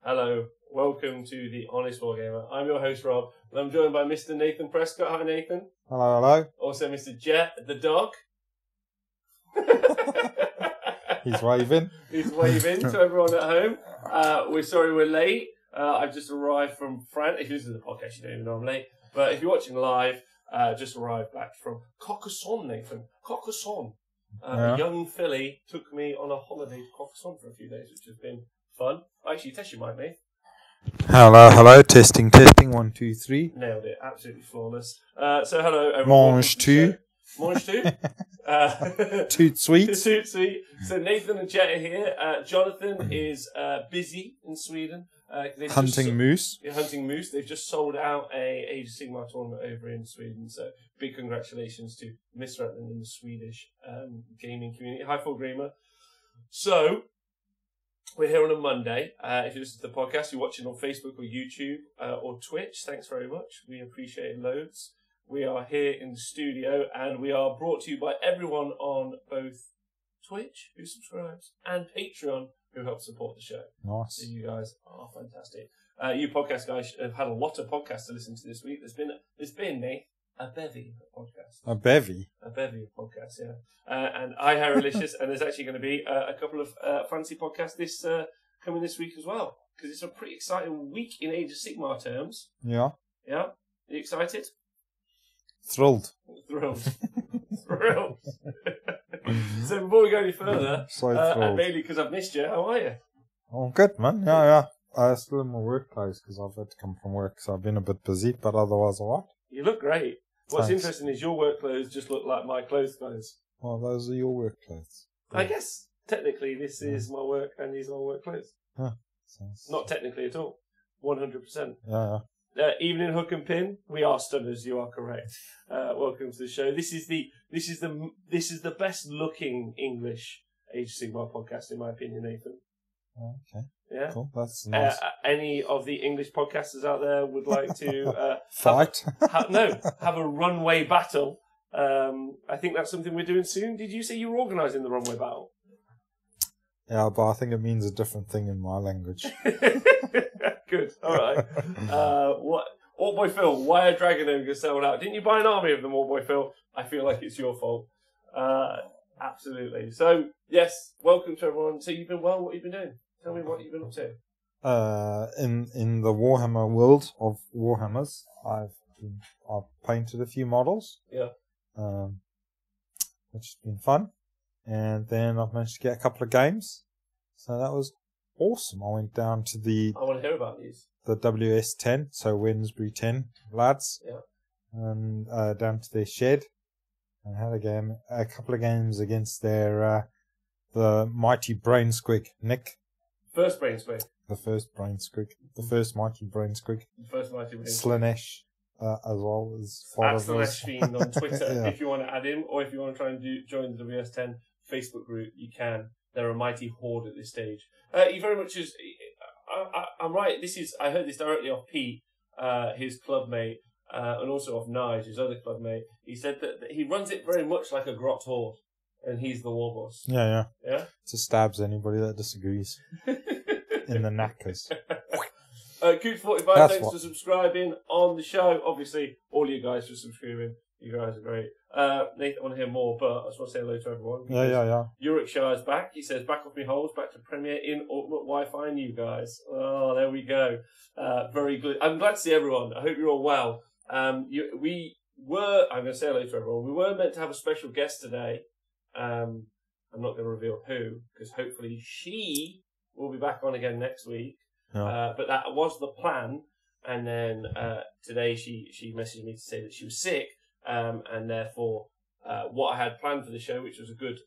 Hello, welcome to the Honest Wargamer. I'm your host Rob, and I'm joined by Mr. Nathan Prescott. Hi Nathan. Hello, hello. Also Mr. Jet, the dog. He's waving. He's waving to everyone at home. We're sorry we're late. I've just arrived from France. If you listen to the podcast, you don't even know I'm late. But if you're watching live, just arrived back from Carcassonne, Nathan. Carcassonne. A young filly took me on a holiday to Carcassonne for a few days, which has been fun. Actually, test your mic, mate. Hello. Testing. 1, 2, 3. Nailed it. Absolutely flawless. So hello, everyone. Mange tu. Mange tu. Toot sweet. Toot sweet. So Nathan and Jet are here. Jonathan is busy in Sweden. Hunting moose. Hunting moose. They've just sold out a Age of Sigmar tournament over in Sweden. So big congratulations to Miss Rutland and the Swedish gaming community. Hi, Full Gamer. So we're here on a Monday. If you listen to the podcast, you're watching on Facebook or YouTube or Twitch. Thanks very much. We appreciate it loads. We are here in the studio, and we are brought to you by everyone on both Twitch, who subscribes, and Patreon, who helps support the show. Nice. So you guys are fantastic. You podcast guys have had a lot of podcasts to listen to this week. There's been Nate, a bevy of podcasts. A bevy? A bevy of podcasts, yeah. And I, Harrylicious, and there's actually going to be a couple of fancy podcasts coming this week as well, because it's a pretty exciting week in Age of Sigmar terms. Yeah. Yeah? Are you excited? Thrilled. Thrilled. So before we go any further, and mainly because I've missed you, how are you? Oh, good, man. Yeah. I'm still in my work clothes because I've had to come from work, so I've been a bit busy, but otherwise alright. You look great. What's Thanks. interesting is your work clothes just look like my clothes. Well, those are your work clothes. I guess, technically, this is my work and these are my work clothes. Yeah. Not technically at all. 100%. Yeah. Evening Hook and Pin, we are stunners. You are correct. Welcome to the show. This is the best looking English Age of Sigmar podcast, in my opinion, Nathan. Okay. Yeah. Cool. That's nice. Any of the English podcasters out there would like to fight? Have a runway battle. I think that's something we're doing soon. Did you say you were organising the runway battle? Yeah, but I think it means a different thing in my language. Good. All right. Old Boy Phil, why are Dragon Ogre sold out? Didn't you buy an army of them, Old Boy Phil? I feel like it's your fault. Absolutely. So, yes, welcome to everyone. So, you've been well. What have you been doing? Tell me what you've been up to. In the Warhammer world of Warhammers, I've painted a few models. Yeah. Which has been fun. And then I've managed to get a couple of games. So that was awesome. I went down to I want to hear about these. the WS10, so Wednesbury 10 lads. Yeah. And down to their shed. And had a couple of games against their the mighty Brain Squig, Nick. First Brain Squig. The first Brain Squig. The first mighty Brain Squig. The first mighty Brain Squig. Slanesh, as well as Slanesh Fiend on Twitter. Yeah. If you want to add him, or if you want to try and join the WS10 Facebook group, you can. They're a mighty horde at this stage. He very much is. I'm right. I heard this directly off Pete, his club mate, and also off Nige, his other club mate. He said that he runs it very much like a grot horde, and he's the war boss. Yeah. Yeah. Just stabs anybody that disagrees in the knackers. Coot45, thanks for subscribing on the show. Obviously, all you guys for subscribing. You guys are great. Nathan, I want to hear more, but I just want to say hello to everyone. Yeah. Yurkshire's back. He says, back off me holes, back to Premiere in Ultimate Wi-Fi and you guys. Oh, there we go. Very good. I'm glad to see everyone. I hope you're all well. I'm going to say hello to everyone. We were meant to have a special guest today. I'm not going to reveal who, because hopefully she will be back on again next week. Yeah. But that was the plan. And then today she messaged me to say that she was sick. And therefore, what I had planned for the show, which was a good,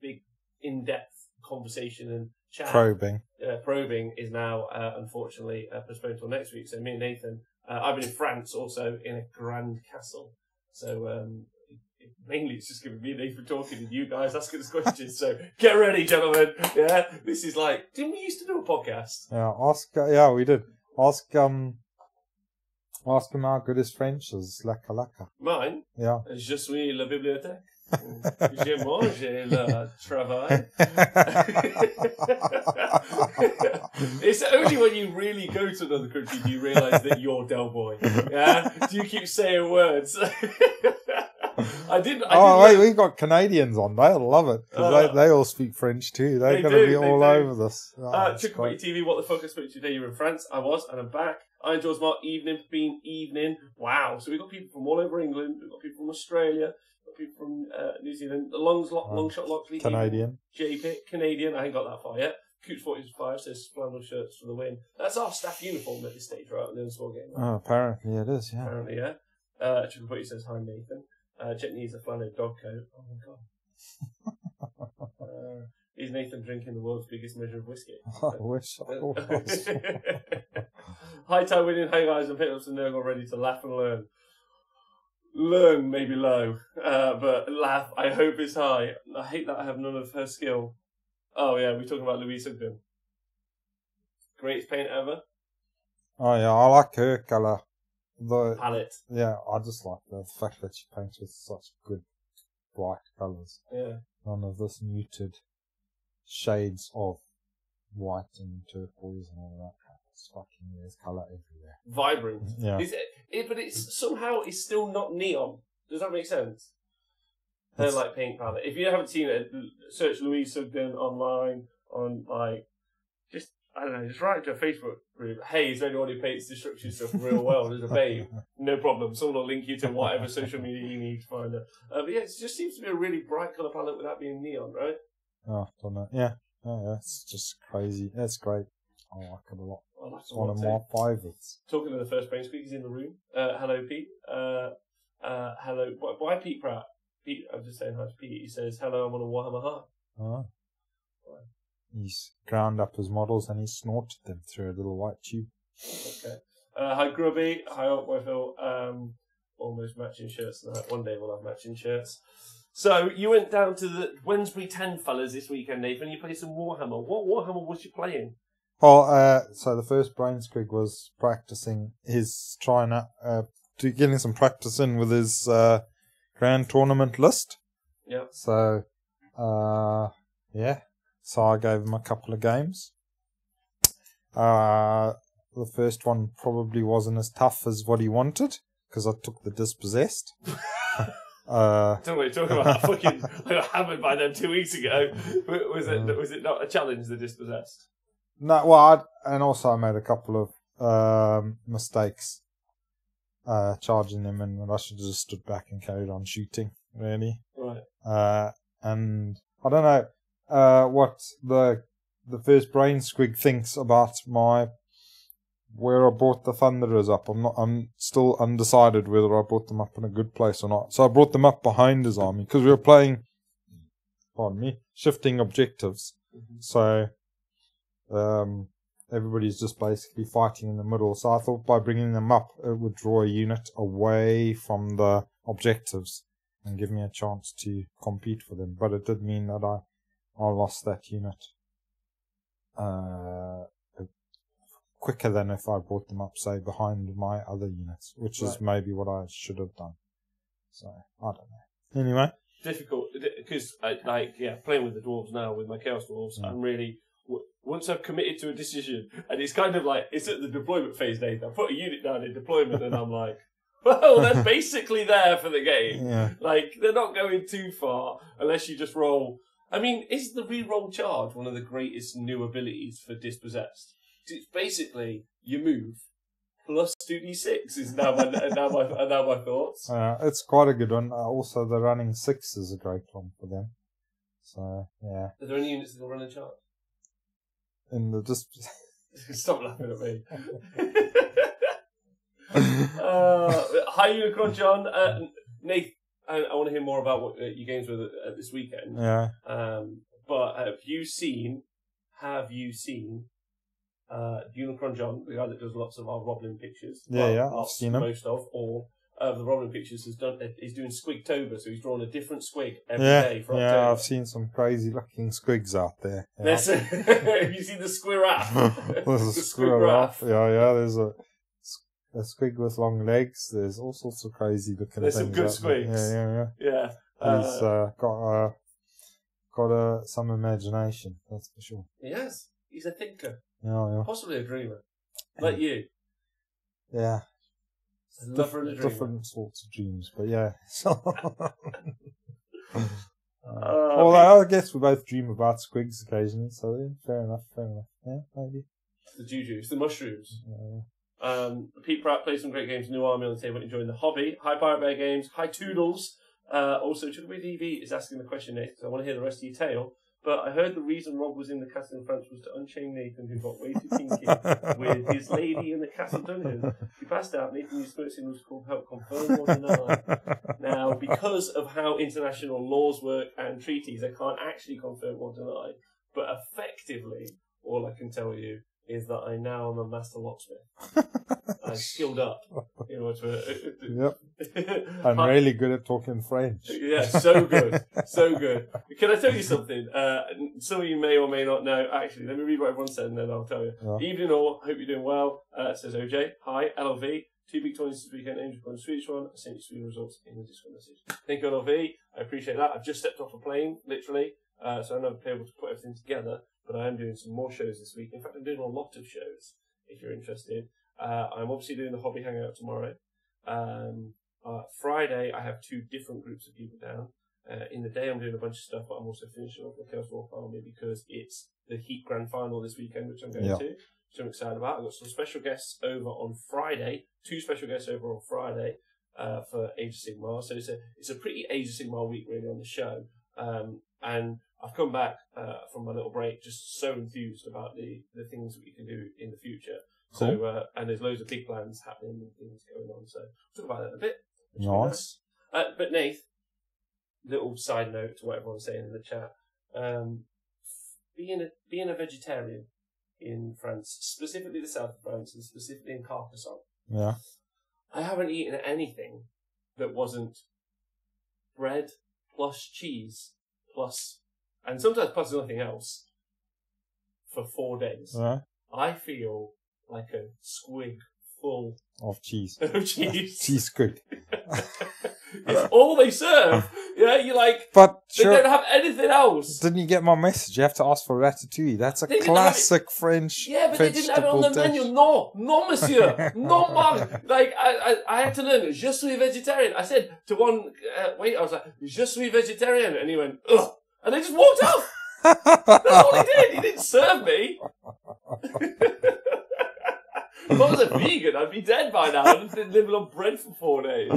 big, in-depth conversation and chat, probing, is now unfortunately postponed till next week. So me and Nathan, I've been in France also in a grand castle. So mainly it's just going to be me and Nathan talking and you guys asking us questions. So get ready, gentlemen. Yeah, this is like, didn't we used to do a podcast? Yeah, we did. Ask him how good his French is. Laka laka. Mine? Yeah. Je suis la bibliothèque. J'ai mangé le travail. It's only when you really go to another country do you realise that you're Del Boy. Yeah? Do you keep saying words? We got Canadians on. They'll love it because they all speak French too. They're going to be all over this. Chicken TV, what the fuck? I spoke to you today. You're in France. I was, and I'm back. I'm George Mark. Evening, evening. Wow. So we've got people from all over England. We've got people from Australia. We've got people from New Zealand. Long shot Locksley. Canadian. JP, Canadian. I ain't got that far yet. Cooch 45 says flannel shirts for the win. That's our staff uniform at this stage, right? Game. Oh, apparently it is. Yeah. Apparently, yeah. Chicken Footy says hi, Nathan. Jet needs a flannel dog coat. Oh my god. Is Nathan drinking the world's biggest measure of whiskey? I wish I was. Hi, Ty Winning. Hey guys, I'm picking up some Nurgle ready to laugh and learn. Learn maybe low, but laugh I hope is high. I hate that I have none of her skill. Oh yeah, we're talking about Louise Sugden. Greatest paint ever. Oh yeah, I like her colour. The palette. Yeah, I just like the fact that she paints with such good bright colours. Yeah. None of this muted shades of white and turquoise and all that. It's fucking there's colour everywhere. Vibrant. Yeah. But it's somehow it's still not neon. Does that make sense? Her like paint palette. If you haven't seen it, search Louise Sugden online on like I don't know, just write to a Facebook group. Hey, is there anyone who paints destruction stuff real well? There's a babe. No problem. Someone will link you to whatever social media you need to find her. But yeah, it just seems to be a really bright colour palette without being neon, right? Oh, don't know. Yeah. Oh, yeah. It's just crazy. It's great. I like it a lot. It's one of my favourites. Talking to the first brain squeak, he's in the room. Hello, Pete. Hello. Why Pete Pratt? Pete, I'm just saying hi to Pete. He says, hello, I'm on a Warhammer Heart. Oh. He's ground up his models and he snorted them through a little white tube. Okay. Hi, Grubby. Hi, Oakwoyville. Almost matching shirts tonight. One day we'll have matching shirts. So, you went down to the Wednesbury 10 fellas this weekend, Nathan. You played some Warhammer. What Warhammer was you playing? Well, so the first brain squig was practicing getting some practice in with his grand tournament list. Yeah. So, yeah. So I gave him a couple of games. The first one probably wasn't as tough as what he wanted because I took the dispossessed. Don't worry, talking about fucking I got hammered by them 2 weeks ago. Was it not a challenge, the dispossessed? No, well, and also I made a couple of mistakes charging them, and I should have just stood back and carried on shooting. Really, right? And I don't know. What the first brain squig thinks about where I brought the Thunderers up. I'm still undecided whether I brought them up in a good place or not. So I brought them up behind his army because we were playing, shifting objectives. Mm-hmm. So everybody's just basically fighting in the middle. So I thought by bringing them up, it would draw a unit away from the objectives and give me a chance to compete for them. But it did mean that I lost that unit quicker than if I brought them up, say, behind my other units, which is maybe what I should have done. So, I don't know. Anyway. Difficult, because, playing with the dwarves now, with my Chaos Dwarves, I'm really, once I've committed to a decision, and it's kind of like, it's at the deployment phase, Dave. I put a unit down in deployment, and I'm like, well, they're basically there for the game. Yeah. Like, they're not going too far, unless you just roll. I mean, is the reroll charge one of the greatest new abilities for Dispossessed? It's basically, you move, plus 2d6 is now my thoughts. It's quite a good one. Also, the running 6 is a great one for them. So, yeah. Are there any units that will run a charge? In the Stop laughing at me. Hi, Unicron John. Nathan. I want to hear more about what your games were this weekend. Yeah. But have you seen Unicron John, the guy that does lots of our Roblin pictures? Yeah, I've seen him. Most of all the Roblin pictures he's doing Squigtober, so he's drawn a different squig every day for October. Yeah, I've seen some crazy looking squigs out there. Yeah. Have you seen the Squirraf? There's a Squirraf. Yeah, there's a squig with long legs. There's all sorts of crazy looking things. There's some good squigs. Yeah. He's got some imagination, that's for sure. Yes, he's a thinker. Yeah. Possibly a dreamer. Like you. Yeah. A lover and a dreamer. Different sorts of dreams, but yeah. Well, I guess we both dream about squigs occasionally, so yeah, fair enough. Yeah, maybe. The juju, it's the mushrooms. Yeah. Pete Pratt plays some great games, New Army on the table, enjoying the hobby. Hi Pirate Bear Games, hi Toodles. Also, DB is asking the question, Nathan, because I want to hear the rest of your tale. But I heard the reason Rob was in the castle in France was to unchain Nathan, who got way too kinky with his lady in the castle dungeon. He passed out. Nathan used smoke signals to help confirm or deny. Now, because of how international laws work and treaties, I can't actually confirm or deny. But effectively, all I can tell you is that I now am a master locksmith. I'm skilled up. In order to, yep. I'm really good at talking French. Yeah, so good. So good. Can I tell you something? Some of you may or may not know. Actually, let me read what everyone said and then I'll tell you. Yeah. Evening all. Hope you're doing well. Says OJ. Hi, LLV. 2 big tournaments this weekend. Aimed upon the Swedish one. I sent you Sweden results in the Discord message. Thank you, LLV. I appreciate that. I've just stepped off a plane, literally. So I'm not able to put everything together. But I am doing some more shows this week. In fact, I'm doing a lot of shows, if you're interested. I'm obviously doing the hobby hangout tomorrow. Friday, I have 2 different groups of people down. In the day, I'm doing a bunch of stuff, but I'm also finishing off the Chaos Warfare Army because it's the Heat Grand Final this weekend, which I'm going to, which I'm excited about. I've got some special guests over on Friday, 2 special guests over on Friday for Age of Sigmar. So it's a pretty Age of Sigmar week, really, on the show. And I've come back from my little break just so enthused about the things that we can do in the future. Cool. So, and there's loads of big plans happening and things going on. So we'll talk about that in a bit. Nice. But Nath, little side note to what everyone's saying in the chat. Being a vegetarian in France, specifically the south of France, and specifically in Carcassonne. Yeah. I haven't eaten anything that wasn't bread plus cheese plus, and sometimes plus nothing else, for 4 days. Yeah. I feel like a squig full of cheese. Of cheese. Cheese squig. It's all they serve. Yeah, you like. But they don't have anything else. Didn't you get my message? You have to ask for ratatouille. That's a classic French. Yeah, but they didn't have it on the menu. No, monsieur, no, man. Like I had to learn. Je suis vegetarian. I said to one wait, I was like, je suis vegetarian, and he went, ugh, and they just walked off. That's all he did. He didn't serve me. If I was a vegan, I'd be dead by now. I'd been living on bread for 4 days.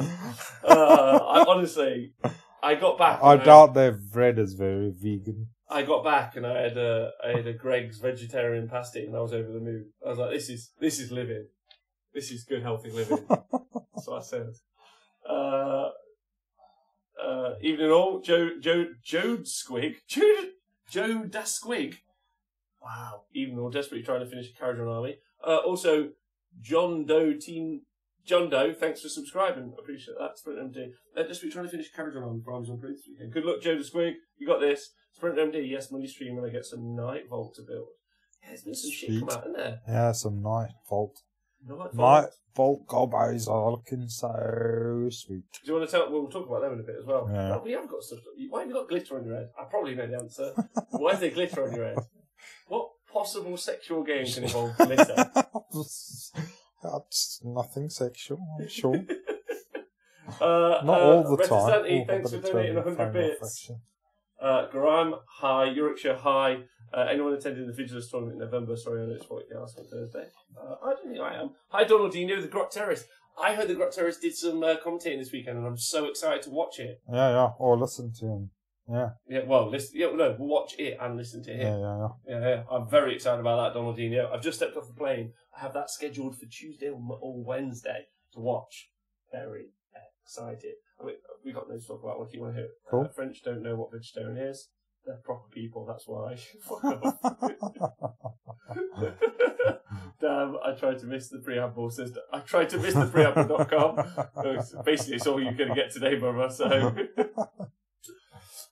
I got back. I doubt their bread is very vegan. I got back and I had a Greg's vegetarian pasty, and I was over the moon. I was like, this is living. This is good, healthy living. That's what I said. Evening all, Joe Squig. Joe Da Squig. Wow. Evening all, desperately trying to finish a Carriage Army. Also, John Doe, thanks for subscribing. I appreciate that. Sprint MD. Just trying to finish Carriage on for Amazon Proof this weekend. Good luck, Joe the Squig. You got this. Sprint MD, yes, Monday stream when I get some Night Vault to build. Yeah, there's been some shit come out in there. Yeah, some Night Vault. Night Vault gobos are looking so sweet. Do you want to tell? We'll talk about them in a bit as well. Yeah. Well, we have got stuff. Why have you got glitter on your head? I probably know the answer. Why is there glitter on your head? What possible sexual game can involve glitter? That's nothing sexual, I'm sure. Not all the time. Thanks for donating 100 bits. Graham, hi. Yorkshire, hi. Anyone attending the Vigilance tournament in November? Sorry, I know it's what you asked on Thursday. I don't think I am. Hi, Donaldino, the Grot Terrace. I heard the Grot Terrace did some commentating this weekend, and I'm so excited to watch it. Yeah, or listen to him. Yeah. Yeah, well, we'll watch it and listen to him. Yeah. I'm very excited about that, Donaldino. I've just stepped off the plane. I have that scheduled for Tuesday or Wednesday to watch. Very excited. We've got no to talk about. What do you want to hear? Cool. French don't know what vegetarian is. They're proper people, that's why. Fuck off. Damn, I tried to miss the preamble. I tried to miss the preamble.com. Basically, it's all you're going to get today, brother. So.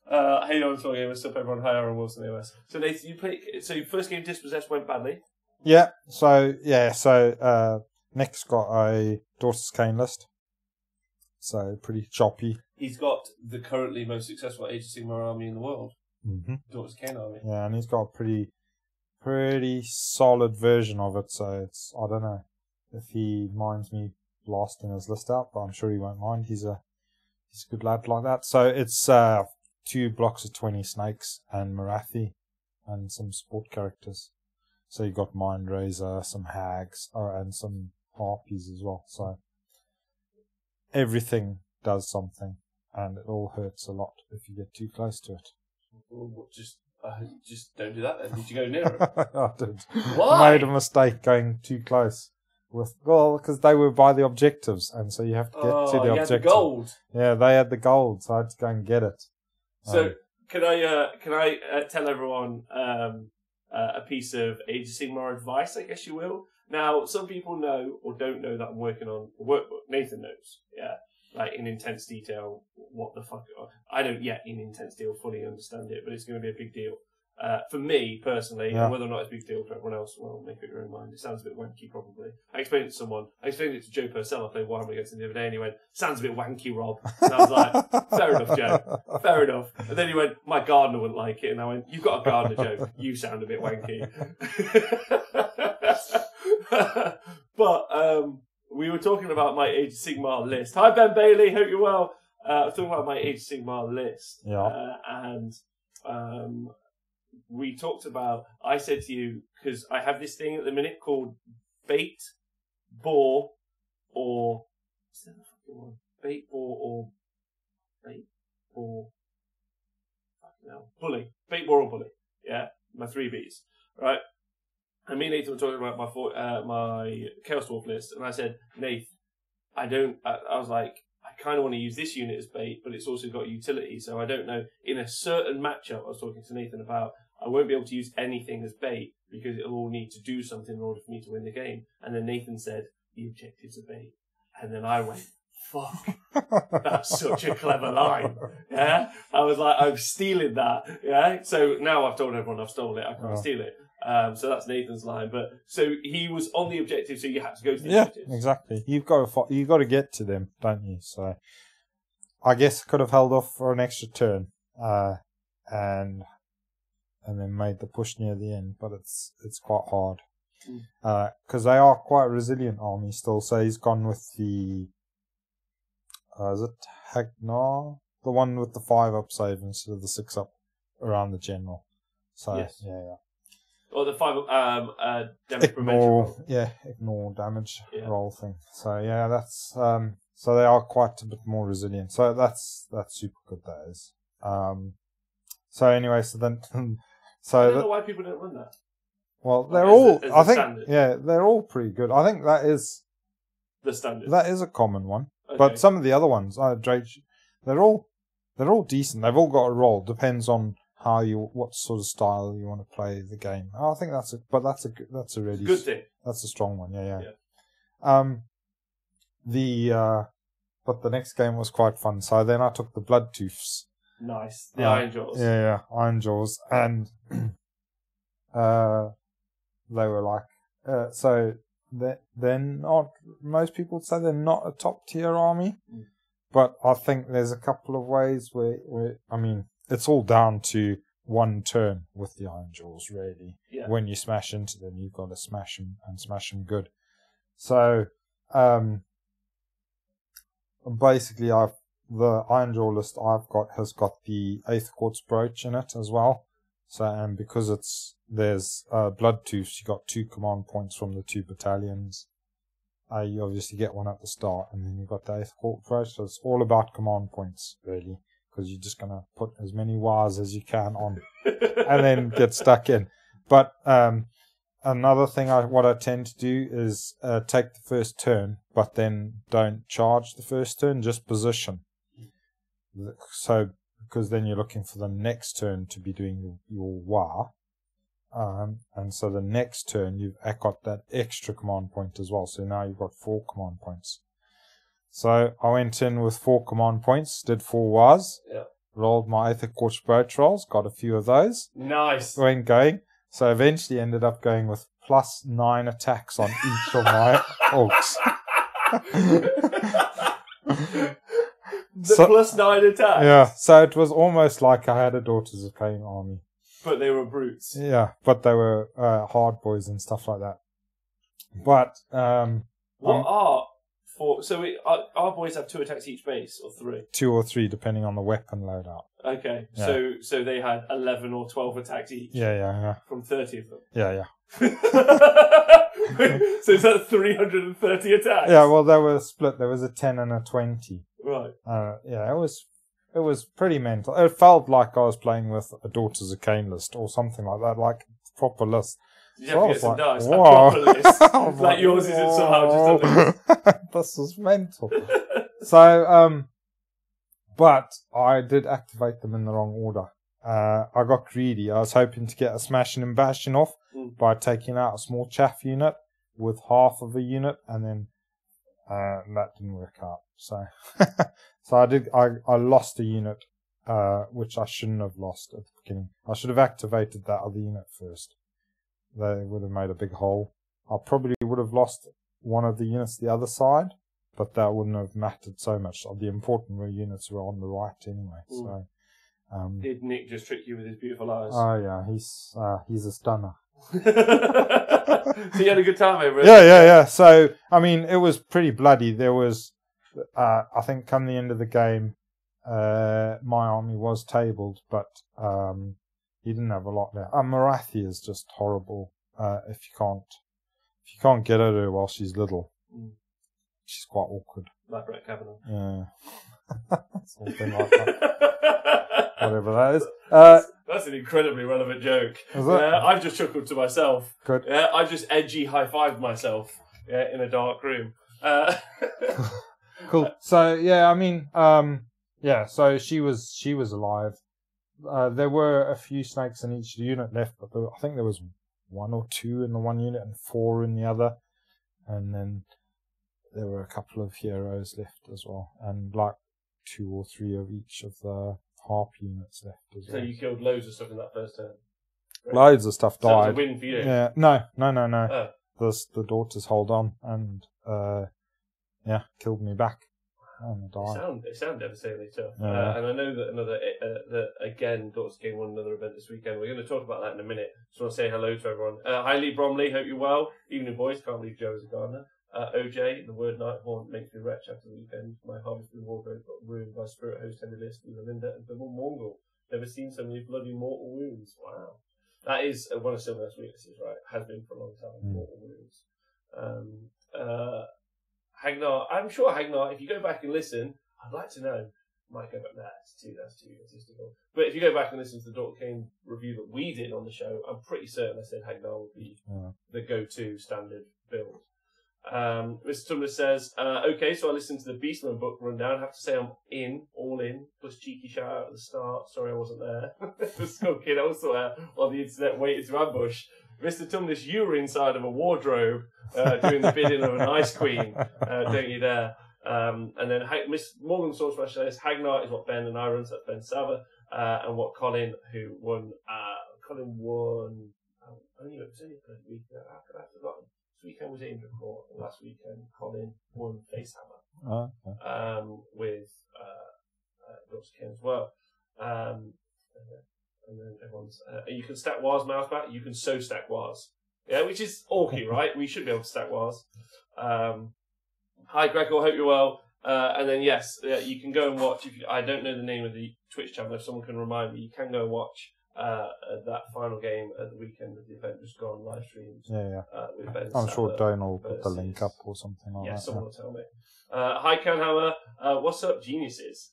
Hey, honest-wargamer, what's up, everyone? Hi, Aaron Wilson, AOS. So, Nathan, so your first game, Dispossessed, went badly? Yeah, so Nick's got a Daughter's Cane list. So, pretty choppy. He's got the currently most successful Age of Sigmar army in the world. Mm-hmm. Daughters of Cain army. Yeah, and he's got a pretty solid version of it, so I don't know if he minds me blasting his list out, but I'm sure he won't mind. He's a good lad like that. So it's 2 blocks of 20 snakes and Marathi and some sport characters. So you got Mind Razor, some hags, and some harpies as well. So everything does something, and it all hurts a lot if you get too close to it. Well, just don't do that then. Did you go near it? I did. Why? Made a mistake going too close. Because they were by the objectives, and so you have to get to the objective. Had the gold. Yeah, they had the gold, so I had to go and get it. So can I tell everyone a piece of Age of Sigmar advice, I guess you will. Now, some people know or don't know that I'm working on a workbook. Nathan knows, yeah, like in intense detail. What the fuck? I don't yet in intense detail fully understand it, but it's going to be a big deal. For me, personally, and whether or not it's a big deal for everyone else, well, make up your own mind. It sounds a bit wanky, probably. I explained it to someone. I explained it to Joe Purcell. I played Warhammer against him the other day, and he went, sounds a bit wanky, Rob. And I was like, fair enough, Joe. Fair enough. And then he went, my gardener wouldn't like it. And I went, you've got a gardener, Joe. You sound a bit wanky. But we were talking about my Age of Sigmar list. Hi, Ben Bailey. Hope you're well. I was talking about my Age of Sigmar list. Yeah. And we talked about, I said to you, because I have this thing at the minute called bait, boar, or, what's the fucking one? Bait, boar, fucking hell, bully. Bait, boar, or bully. Yeah, my 3 Bs. Right? And me and Nathan were talking about my Chaos Dwarf list, and I said, Nath, I was like, I kind of want to use this unit as bait, but it's also got utility, so I don't know. In a certain matchup, I was talking to Nathan about, I won't be able to use anything as bait because it'll all need to do something in order for me to win the game. And then Nathan said, the objectives are bait. And then I went, fuck, that's such a clever line. Yeah? I was like, I'm stealing that. Yeah? So now I've told everyone I've stolen it. I can't steal it. So that's Nathan's line. But so he was on the objective, so you had to go to the objectives. Exactly. You've got to get to them, don't you? So I guess I could have held off for an extra turn, and then made the push near the end, but it's quite hard because they are quite a resilient army still. So he's gone with the is it Hagnar, the one with the 5-up save instead of the 6-up around the general. So yes. yeah. Or the 5 damage prevention roll. Yeah, ignore damage roll thing. So yeah, that's so they are quite a bit more resilient. So that's super good. That is. So anyway, so then. I don't know why people don't run that. Well, they're all. I think, standard. yeah, they're all pretty good. I think that is the standard. That is a common one, okay. But some of the other ones, they're all decent. They've all got a role. Depends on what sort of style you want to play the game. I think that's a really good thing. That's a strong one. Yeah. But the next game was quite fun. So then I took the Bloodtooths. Nice. The Iron Jaws. Yeah, Iron Jaws. And they were like, so they're not, most people would say they're not a top tier army, but I think there's a couple of ways where I mean, it's all down to one turn with the Iron Jaws, really. Yeah. When you smash into them, you've got to smash them and smash them good. So, basically, the Iron Jaw list I've got has got the Eighth Quartz Brooch in it as well. So, and because there's Bloodtooths, you got 2 command points from the 2 battalions. You obviously get one at the start, and then you've got the Eighth Quartz Brooch. So it's all about command points, really, because you're just going to put as many wires as you can on, and then get stuck in. But another thing what I tend to do is take the first turn, but then don't charge the first turn, just position. So, because then you're looking for the next turn to be doing your war. And so the next turn you've got that extra command point as well. So now you've got 4 command points. So I went in with 4 command points, did 4 wars, rolled my Aether Quartz Brooch rolls, got a few of those. Nice. Went going. So eventually ended up going with +9 attacks on each of my orcs. The +9 attack. Yeah, so it was almost like I had a Daughters of Cain army. But they were brutes. Yeah, but they were hard boys and stuff like that. But our boys have 2 attacks each base, or 3? 2 or 3 depending on the weapon loadout. Okay, Yeah. so they had 11 or 12 attacks each. Yeah. From 30 of them. Yeah. So is that 330 attacks? Yeah, well, they were split. There was a 10 and a 20. Right. Yeah, it was pretty mental. It felt like I was playing with a Daughters of Cain list or something like that, like a proper list. Did you have to get some dice? Whoa. A proper list. Like yours isn't somehow just a list. This is mental. So, but I did activate them in the wrong order. I got greedy. I was hoping to get a smashing and bashing off by taking out a small chaff unit with half of a unit, and then that didn't work out. So, I lost a unit, which I shouldn't have lost at the beginning. I should have activated that other unit first. They would have made a big hole. I probably would have lost one of the units the other side, but that wouldn't have mattered so much. The important units were on the right anyway. So, did Nick just trick you with his beautiful eyes? Oh yeah, he's a stunner. So you had a good time over it? Yeah. So, I mean, it was pretty bloody. There was, I think come the end of the game, my army was tabled, but he didn't have a lot there. Marathi is just horrible. If you can't get at her while she's little, she's quite awkward. Like Brett Kavanaugh. Yeah. Something like that. Whatever that is. That's an incredibly relevant joke. Is it? I've just chuckled to myself. Good. Yeah, I've just edgy high-fived myself in a dark room. Cool. So, yeah, I mean, so she was alive. There were a few snakes in each unit left, but I think there was 1 or 2 in the one unit and 4 in the other. And then there were a couple of heroes left as well. And like 2 or 3 of each of the harp units left as well. So you killed loads of stuff in that first turn? Right? Loads of stuff died. So it was a win for you? Yeah. No. Oh. The daughters hold on and, killed me back. And died. They sound devastatingly tough. Yeah. And I know that again, Daughters Game won another event this weekend. We're going to talk about that in a minute. Just want to say hello to everyone. Hi Lee Bromley, hope you're well. Evening boys, can't believe Joe is a gardener. OJ, the word Nighthorn makes me wretch after the weekend. My harvesting wardrobe got ruined by Spirit Host Henry List, Linda, and Double Mongol. Never seen so many bloody mortal wounds. Wow. That is one of Sylvan's weaknesses, right? Has been for a long time, mortal wounds. Hagnar, I'm sure Hagnar, if you go back and listen, I'd like to know, might go back, that's too egotistical. But if you go back and listen to the Daughter King review that we did on the show, I'm pretty certain I said Hagnar would be the go-to standard build. Mr. Tumler says, okay, so I listened to the Beastman book rundown. I have to say I'm all in, plus cheeky shout out at the start. Sorry I wasn't there. The Skull Kid also there while the internet waited to ambush. Mr. Tumnus, you were inside of a wardrobe doing the bidding of an Ice Queen, don't you there? And then Miss Morgan Source says Hagnar is what Ben and I run, so that's Ben Sava, and what Colin, who won, Colin won, it was only a week, I've forgotten. This weekend was Angel Court, and last weekend Colin won Facehammer with Dr. Ken as well. And then everyone's... you can stack Wars Mouseback, you can so stack Wars. Yeah, which is orky, right? We should be able to stack Wars. Hi, Gregor, hope you're well. And then, yes, you can go and watch... I don't know the name of the Twitch channel, if someone can remind me, you can go and watch that final game at the weekend of the event just gone live streams. With Ben I'm sure Sattler Don will put the link up or something like that. Yeah, someone will tell me. Hi, Canhammer. What's up, geniuses?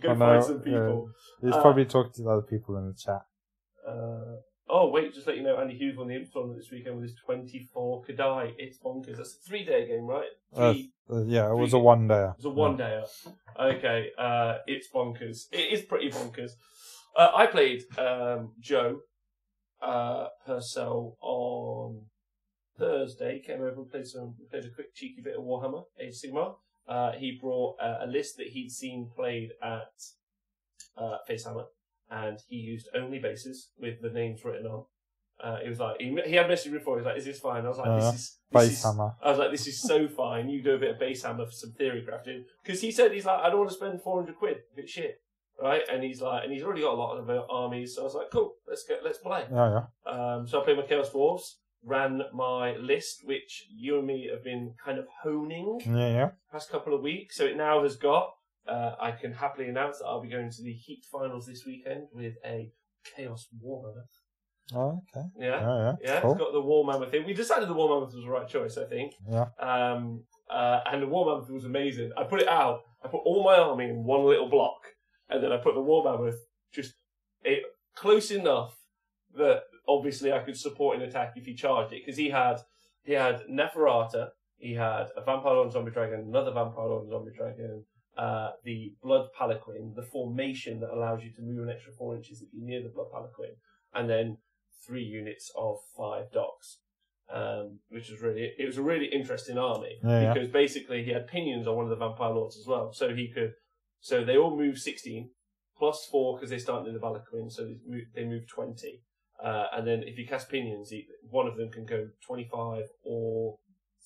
Go find some people. He's probably talking to the other people in the chat. Oh, wait, just let you know, Andy Hughes won the Imps tournament this weekend with his 24 Kadai. It's bonkers. That's a 3-day game, right? It was a 1-dayer. It was a 1-dayer. Okay, it's bonkers. It is pretty bonkers. I played Joe Purcell on Thursday. Came over and played a quick cheeky bit of Warhammer Age of Sigmar. He brought a list that he'd seen played at Facehammer, and he used only bases with the names written on. He was like, he had messaged me before. He was like, "Is this fine?" I was like, Base hammer. I was like, "This is so fine. You do a bit of base hammer for some theory crafting." Because he said he's like, "I don't want to spend 400 quid. A bit shit." Right, and he's already got a lot of armies, so I was like, cool, let's play. Yeah. So I played my Chaos Dwarves, ran my list, which you and me have been kind of honing Yeah. past couple of weeks. So it now has got. I can happily announce that I'll be going to the Heat finals this weekend with a Chaos War Mammoth. Oh, okay. Yeah. Cool. It's got the War Mammoth thing. We decided the War Mammoth was the right choice, I think. Yeah. And the War Mammoth was amazing. I put it out. I put all my army in one little block. And then I put the War Mammoth just close enough that obviously I could support an attack if he charged it. Because he had Neferata, he had a Vampire Lord and Zombie Dragon, another Vampire Lord and Zombie Dragon, the Blood Palanquin, the formation that allows you to move an extra 4 inches if you're near the Blood Palanquin, and then 3 units of 5 dogs. Which was it was a really interesting army because basically he had pinions on one of the Vampire Lords as well, so they all move 16 plus 4 because they start in the Palanquin, so they move 20, and then if you cast pinions, one of them can go 25 or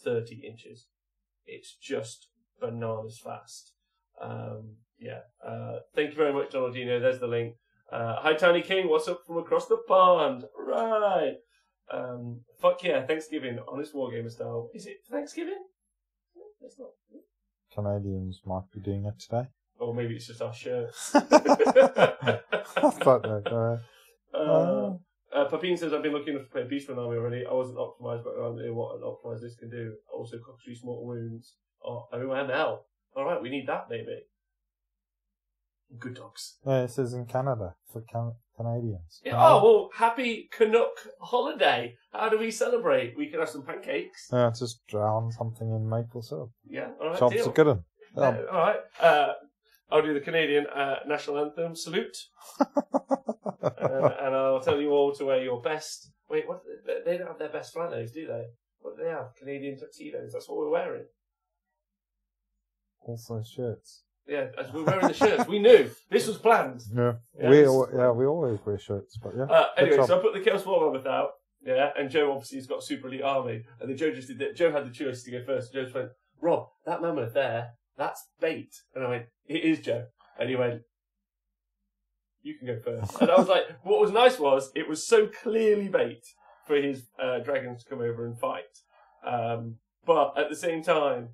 30 inches. It's just bananas fast. Thank you very much, Donaldino. There's the link. Hi, Tiny King. What's up from across the pond? Right. Fuck yeah, Thanksgiving, honest wargamer style. Is it Thanksgiving? No, it's not. Canadians might be doing it today. Or maybe it's just our shirts. I thought that. Papine says, I've been looking to play Beastman Army already. I wasn't optimised, but I know what an optimised list can do. Also, Cockatrice Mortal Wounds. OML. Alright, we need that, maybe. Good dogs. Yeah, it says in Canada for Canadians. Yeah, oh, well, happy Canuck holiday. How do we celebrate? We can have some pancakes. Yeah, just drown something in maple syrup. Yeah, alright, Shops deal. are good one. Alright, I'll do the Canadian national anthem, salute. And I'll tell you all to wear your best... Wait, what? They don't have their best flannels, do they? What do they have? Canadian tuxedos. That's what we're wearing. Also shirts. Yeah, as we're wearing the shirts. We knew. This was planned. Yeah. We always wear shirts, but yeah. Anyway, so I put the Chaos War Mammoth out, yeah, and Joe obviously has got a super elite army, and then Joe just did that. Joe had the choice to go first. Joe just went, Rob, that mammoth there, that's bait. And I went, it is, Joe. And he went, you can go first. And I was like, what was nice was, it was so clearly bait for his dragons to come over and fight. But at the same time,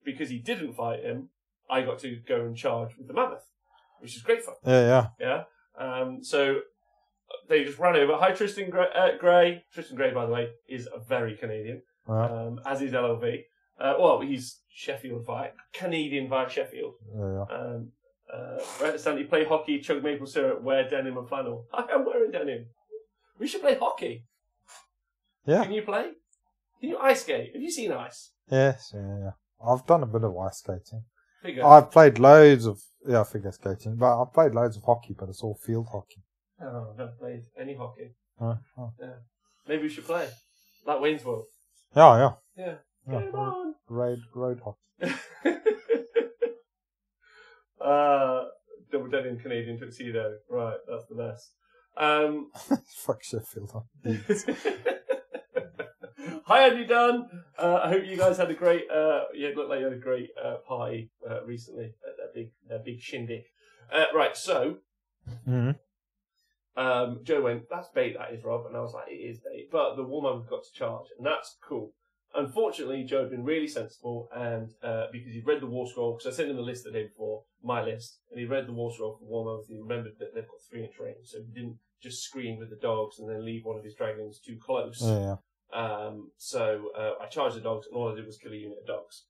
because he didn't fight him, I got to go and charge with the mammoth, which is great fun. Yeah. So they just ran over. Hi, Tristan Gray. Tristan Gray, by the way, is very Canadian, as is LLV. Well, he's Sheffield Canadian via Sheffield. Right, Sandy, play hockey, chug maple syrup, wear denim and flannel. I am wearing denim. We should play hockey. Yeah. Can you play? Can you ice skate? Have you seen ice? Yes, yeah. I've done a bit of ice skating. Figure. I've played loads of figure skating, but I've played loads of hockey, but it's all field hockey. Oh, I've never played any hockey. Yeah. Maybe we should play. Like Wayne's World. Yeah. Come on. Road hockey. Double denim Canadian tuxedo. Right, that's the best. Fuck Sheffield. Hi, Andy Dunn. I hope you guys had a great. It looked like you had a great party recently at that big shindig. Right, so Joe went, "That's bait, that is, Rob," and I was like, "It is bait," but the War Mammoth got to charge, and that's cool. Unfortunately, Joe had been really sensible, and because he'd read the War Scroll, because I sent him the list the day before, my list, and he read the War Scroll for War Mammoth, and he remembered that they've got 3-inch range, so he didn't just screen with the dogs and then leave one of his dragons too close. Yeah. So I charged the dogs, and all I did was kill a unit of dogs.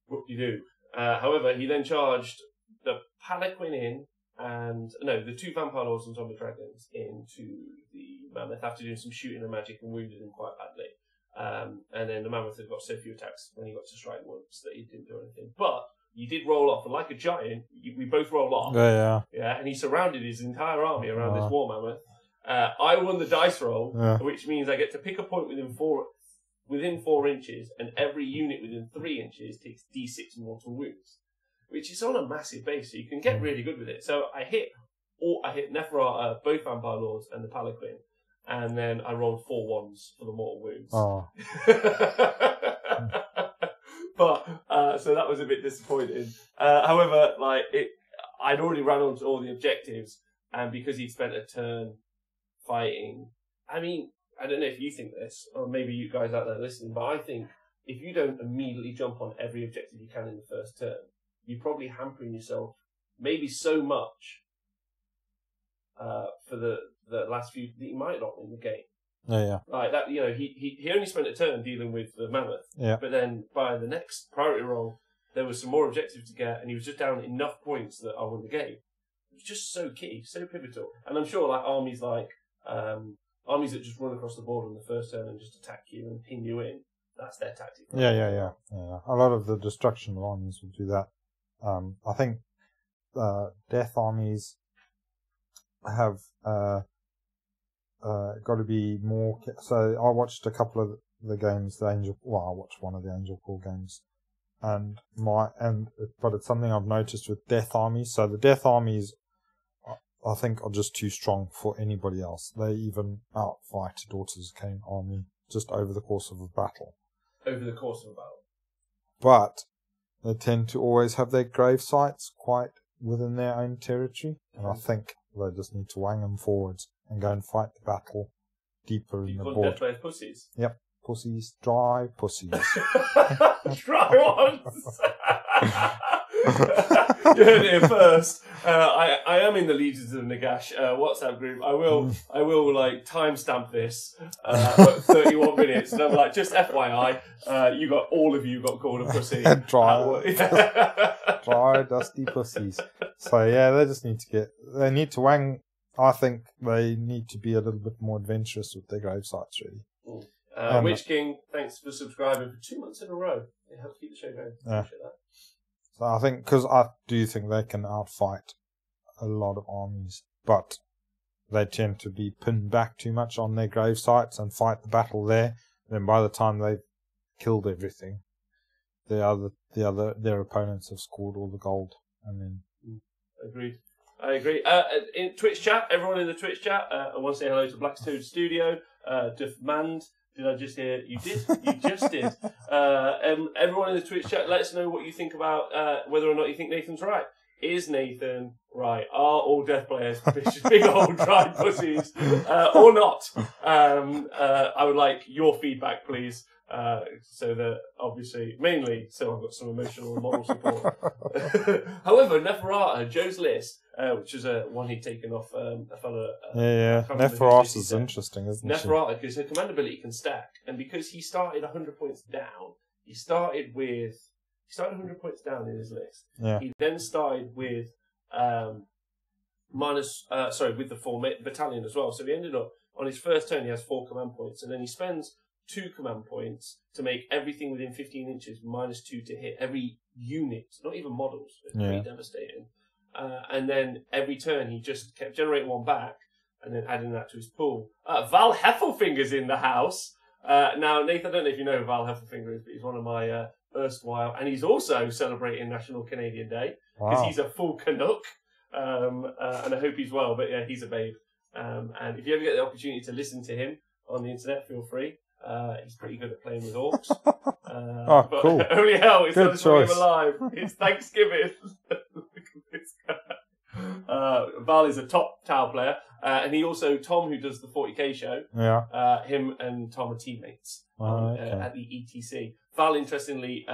Whoop-de-doo. However, he then charged the Palanquin in, and the 2 Vampire Lords and Zombie Dragons into the Mammoth after doing some shooting and magic and wounded him quite badly. And then the Mammoth had got so few attacks when he got to strike once that he didn't do anything. But you did roll off, and like a giant, we both rolled off. Yeah, and he surrounded his entire army around this War Mammoth. I won the dice roll, which means I get to pick a point within 4 inches, and every unit within 3 inches takes D6 mortal wounds, which is on a massive base, so you can get really good with it. So I hit Neferata, both Vampire Lords, and the Palanquin, and then I rolled 4 ones for the mortal wounds. Oh. But so that was a bit disappointing. However, I'd already ran onto all the objectives, and because he'd spent a turn fighting, I mean, I don't know if you think this, or maybe you guys out there listening, but I think if you don't immediately jump on every objective you can in the first turn, you're probably hampering yourself maybe so much for the last few that you might not win the game. Yeah. Like that, he only spent a turn dealing with the mammoth. Yeah. But then by the next priority roll, there was some more objectives to get, and he was just down enough points that I won the game. It was just so key, so pivotal. And I'm sure armies armies that just run across the board on the first turn and just attack you and pin you in, that's their tactic. Yeah. A lot of the destruction ones will do that. I think death armies have got to be more. So I watched a couple of the games. I watched one of the Angel Call games, but it's something I've noticed with death armies. So the death armies, I think, are just too strong for anybody else. They even outfight a Daughters of Cain army just over the course of a battle. But they tend to always have their grave sites quite within their own territory, and I think they just need to wang them forwards and go and fight the battle deeper in the board. Death players pussies? Yep, pussies, dry pussies. Dry ones! You heard it here first. I am in the Legions of Nagash WhatsApp group. I will timestamp this 31 minutes, and I'm like, just FYI, all of you got called a pussy. Dry, dusty pussies. So yeah, they need to wang. I think they need to be a little bit more adventurous with their grave sites, really. Witch King, thanks for subscribing for 2 months in a row. It helps keep the show going. Appreciate that. So I think, because I do think they can outfight a lot of armies, but they tend to be pinned back too much on their grave sites and fight the battle there. Then by the time they've killed everything, their opponents have scored all the gold. And then Agreed. I agree. In Twitch chat, everyone in the Twitch chat, I want to say hello to Blackstone Studio, Duffmand. Did I just hear? You did? You just did. Everyone in the Twitch chat, let us know what you think about whether or not you think Nathan's right. Is Nathan right? Are all death players big old dry pussies or not? I would like your feedback, please. So that obviously, mainly, so I've got some emotional and moral support. However, Neferata, Joe's list, which is one he'd taken off a fellow. Neferata is interesting, isn't she? Neferata, because her command ability can stack, and because he started 100 points down, he started 100 points down in his list. Yeah. He then started with with the 4 battalion as well. So he ended up on his first turn he has 4 command points, and then he spends 2 command points to make everything within 15 inches -2 to hit every unit, not even models. It's pretty devastating. And then every turn he just kept generating 1 back and then adding that to his pool. Val Heffelfinger's in the house. Now, Nathan, I don't know if you know who Val Heffelfinger is, but he's one of my erstwhile, and he's also celebrating National Canadian Day because he's a full Canuck. And I hope he's well, but yeah, he's a babe. And if you ever get the opportunity to listen to him on the internet, feel free. He's pretty good at playing with orcs. But cool. Only hell, it's good choice. Him alive. It's Thanksgiving. Look at this guy. Val is a top Tau player, and he also, Tom, who does the 40k show, him and Tom are teammates at the ETC. Val, interestingly,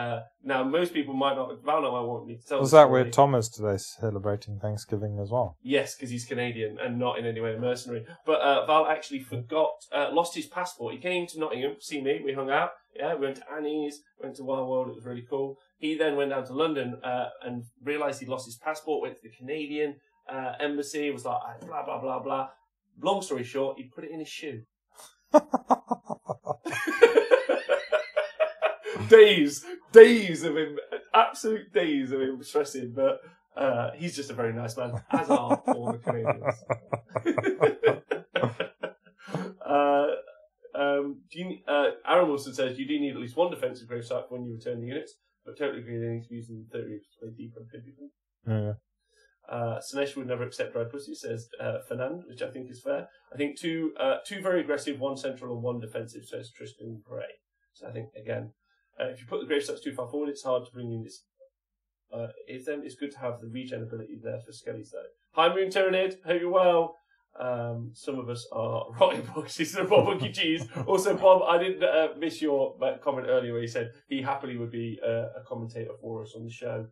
now most people might not want me to tell. Was that where Tom is today, celebrating Thanksgiving as well? Yes, because he's Canadian and not in any way a mercenary. But Val actually lost his passport. He came to Nottingham to see me. We hung out. Yeah, we went to Annie's, went to Wild World. It was really cool. He then went down to London and realised he'd lost his passport. Went to the Canadian embassy. Was like blah blah blah blah. Long story short, he put it in his shoe. Days of him, absolute days of him stressing, but he's just a very nice man, as are all the Canadians. Aaron Wilson says you do need at least 1 defensive grave site when you return the units, but totally agree they need to be used in theory to play deeper and pin people. Yeah. Sinesh would never accept dry pussy, says Fernand, which I think is fair. I think two very aggressive, one central and one defensive, says Tristan Bray. So I think, again, if you put the grave stats too far forward, it's hard to bring in this. It's good to have the regen ability there for Skellies, though. Hi, Moon Tyranid. Hope you're well. Some of us are rotting boxes and Bob Monkey Cheese. Also, Bob, I didn't miss your comment earlier where he said he happily would be a commentator for us on the show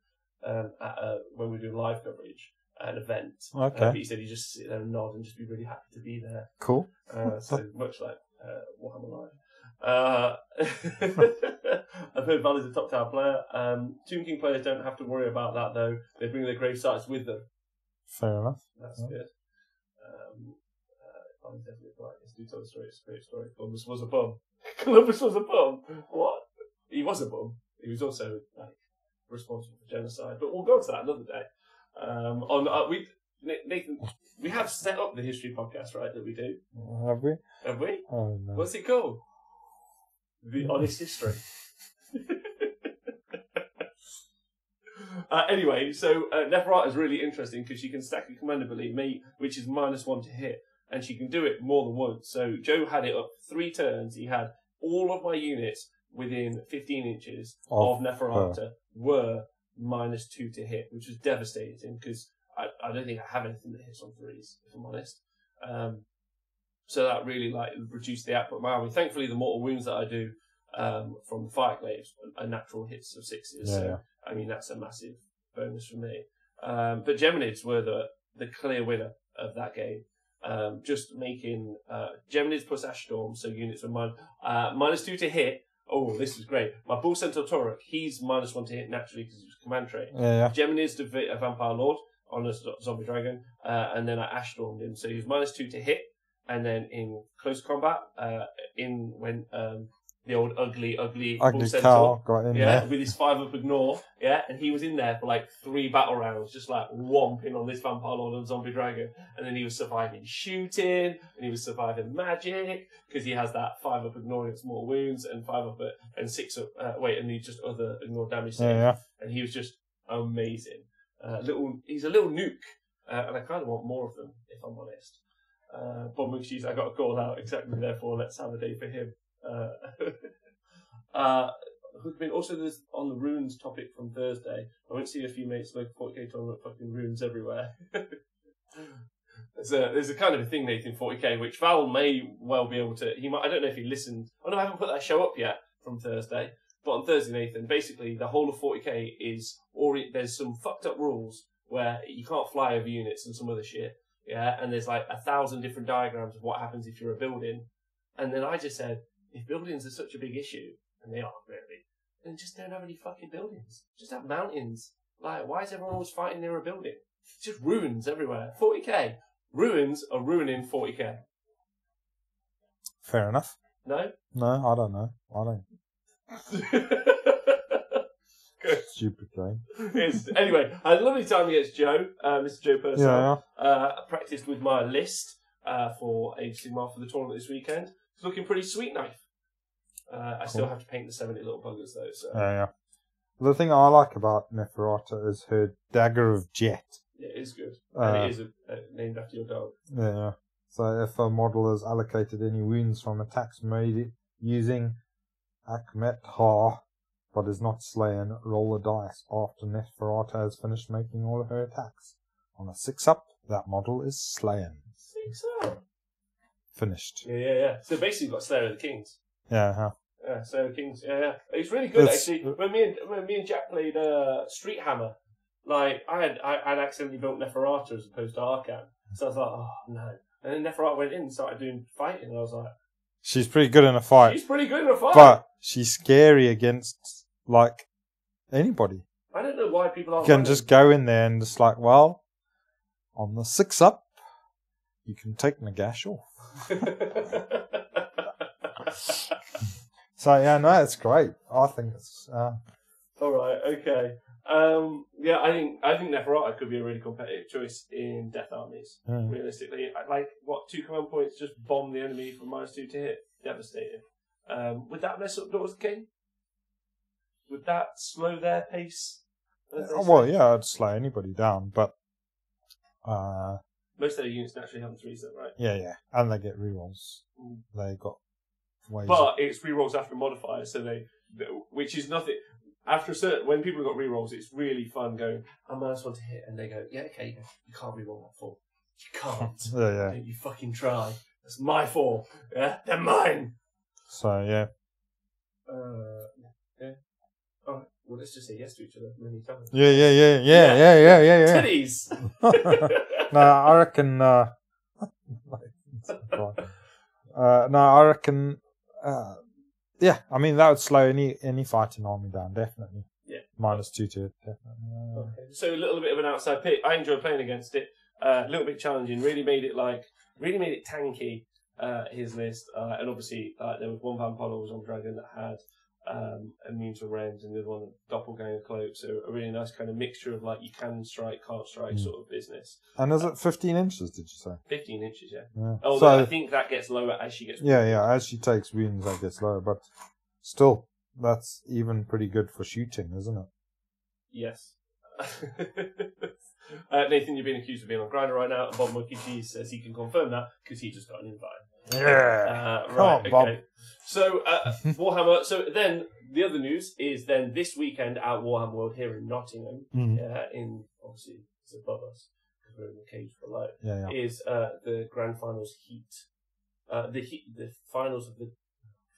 when we do live coverage at an event. Okay. But he said he'd just sit there and nod and just be really happy to be there. Cool. So much like Warhammer Live. I've heard Val is a top tower player. Tomb King players don't have to worry about that though. They bring their grave sites with them. Fair enough. That's good. I'm definitely right. Let's do tell the story. It's a great story. Columbus was a bum. Columbus was a bum. What? He was a bum. He was also responsible for genocide. But we'll go to that another day. Nathan, we have set up the history podcast, right? That we do. Have we? Have we? Oh no. What's it called? The Honest History. Anyway, so Neferata is really interesting because she can stack a command ability, which is -1 to hit, and she can do it more than once. So Joe had it up 3 turns. He had all of my units within 15 inches of Neferata were -2 to hit, which was devastating because I don't think I have anything that hits on 3s, if I'm honest. So that really reduced the output of my army. Thankfully, the mortal wounds that I do from the Fireclaves are natural hits of 6s. Yeah, so yeah. I mean that's a massive bonus for me. But Geminids were the clear winner of that game. Just making Geminids plus Ash Storm, so units were -2 to hit. Oh, this is great. My Bull Centaur Toruk, he's -1 to hit naturally because he was command trait. Yeah. Geminids to a Vampire Lord on a zombie dragon, and then I Ash Stormed him, so he was -2 to hit. And then in close combat, when the old ugly Bull Centaur, cow got in there. with his 5-up ignore, and he was in there for 3 battle rounds, just whomping on this Vampire Lord and Zombie Dragon, and then he was surviving shooting, and he was surviving magic, because he has that 5-up ignore against mortal wounds, and 5-up and 6-up, and he just other ignore damage save, Yeah. and he was just amazing. He's a little nuke, and I kind of want more of them, if I'm honest. Bob McShees, I got a call out exactly, therefore let's have a day for him. Also, there's on the runes topic from Thursday. I went to see a few mates local 40k tournament, fucking runes everywhere. There's a kind of a thing, Nathan, 40k, which Val may well be able to. I don't know if he listened. Oh no, I haven't put that show up yet from Thursday. But on Thursday, Nathan, basically the whole of 40k is, there's some fucked up rules where you can't fly over units and some other shit. Yeah, and there's 1,000 different diagrams of what happens if you're a building. And then I just said, if buildings are such a big issue, and they are really, then just don't have any fucking buildings. Just have mountains. Why is everyone always fighting near a building? It's just ruins everywhere. 40k. Ruins are ruining 40k. Fair enough. No? No, I don't know. I don't. Good. Stupid game. Anyway, I had a lovely time against Joe, Mr. Joe Purcell. Yeah. I practiced with my list for Age Sigmar for the tournament this weekend. It's looking pretty sweet, knife. I still have to paint the 70 little buggers though. So. Yeah. The thing I like about Neferata is her Dagger of Jet. Yeah, it is good. And it is named after your dog. Yeah. So if a model has allocated any wounds from attacks made using Akhmet Ha, but is not slain, roll a dice after Neferata has finished making all of her attacks. On a 6-up, that model is slain. 6-up? Finished. Yeah. So basically, you've got Slayer of the Kings. Yeah. Yeah, Slayer of the Kings. Yeah. It's really good actually. When me and Jack played Street Hammer, I'd accidentally built Neferata as opposed to Arcan. So I was like, oh no. And then Neferata went in and started doing fighting, and I was like, she's pretty good in a fight. She's pretty good in a fight. But she's scary against anybody. I don't know why people aren't. You can just go in there and just on the 6-up, you can take Nagash off. So yeah, no, it's great. I think it's. All right, okay. Yeah, I think Neferata could be a really competitive choice in death armies. Realistically, 2 command points, just bomb the enemy from -2 to hit, devastating. Would that mess up Daughters of Cain? Would that slow their pace? Well, yeah, I'd slow anybody down, but Most of the units naturally have 3s, though, right? Yeah, and they get rerolls. They got ways. But it's rerolls after modifiers, which is nothing. After a certain, when people have got rerolls, it's really fun going, I'm the last one to hit, and they go, yeah, okay, you can't reroll that 4. You can't. Yeah. Don't you fucking try. That's my 4. Yeah, they're mine. So yeah. Yeah. All right. Well, let's just say yes to each other many times. Yeah. Titties. No, I reckon. No, I reckon. Yeah, I mean that would slow any fighting army down, definitely. Yeah. -2 to it, definitely. Okay. So a little bit of an outside pick. I enjoyed playing against it. A little bit challenging. Really made it tanky. His list, and obviously there was one Vampire was on Dragon that had immune to range, and the other one Doppelganger Cloak. So a really nice kind of mixture of you can strike, can't strike sort of business. And is it 15 inches? Did you say? 15 inches, yeah. Oh, so I think that gets lower as she gets. Yeah. As she takes wounds, that gets lower, but still, that's even pretty good for shooting, isn't it? Yes. Nathan, you're being accused of being on Grindr right now, and Bob Monkey Cheese says he can confirm that because he just got an invite. Yeah. Right. Bob. Okay. So Warhammer. So then the other news is then this weekend at Warhammer World here in Nottingham, in obviously it's above us because we're in the cage below. Yeah. Is the grand finals heat? The finals of the.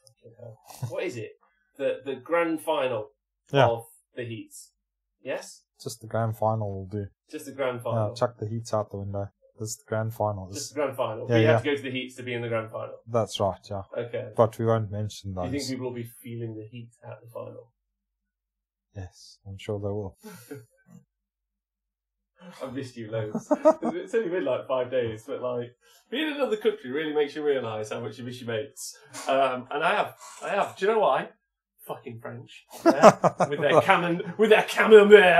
Fucking hell. What is it? The grand final of the heats. Yes. Just the grand final will do. Just the grand final. Chuck the heats out the window. This is the grand final. Just the grand final. Yeah, you have to go to the heats to be in the grand final. That's right, yeah. Okay. But we won't mention those. Do you think people will be feeling the heat at the final? Yes, I'm sure they will. I've missed you loads. It's only been 5 days, but being in another country really makes you realise how much you miss your mates. And I have. Do you know why? Fucking French, with their camembert.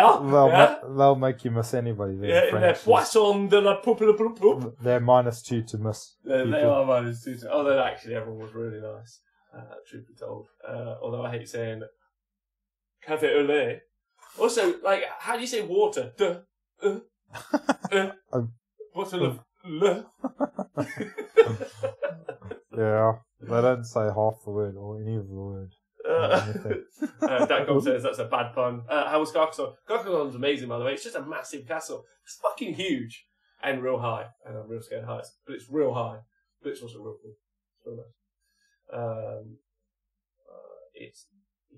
They'll make you miss anybody. In their poisson de la poupe. They're -2 to miss. They are -2 to. Although actually everyone was really nice. Truth be told, although I hate saying café au lait. Also, how do you say water? Bottle of le. Yeah, they don't say half the word or any of the word. Datcom says that's a bad pun. How was Carcassonne? Carcassonne's amazing, by the way. It's just a massive castle. It's fucking huge and real high. And I'm real scared of heights, but it's real high. But it's also real cool. It's real nice. It's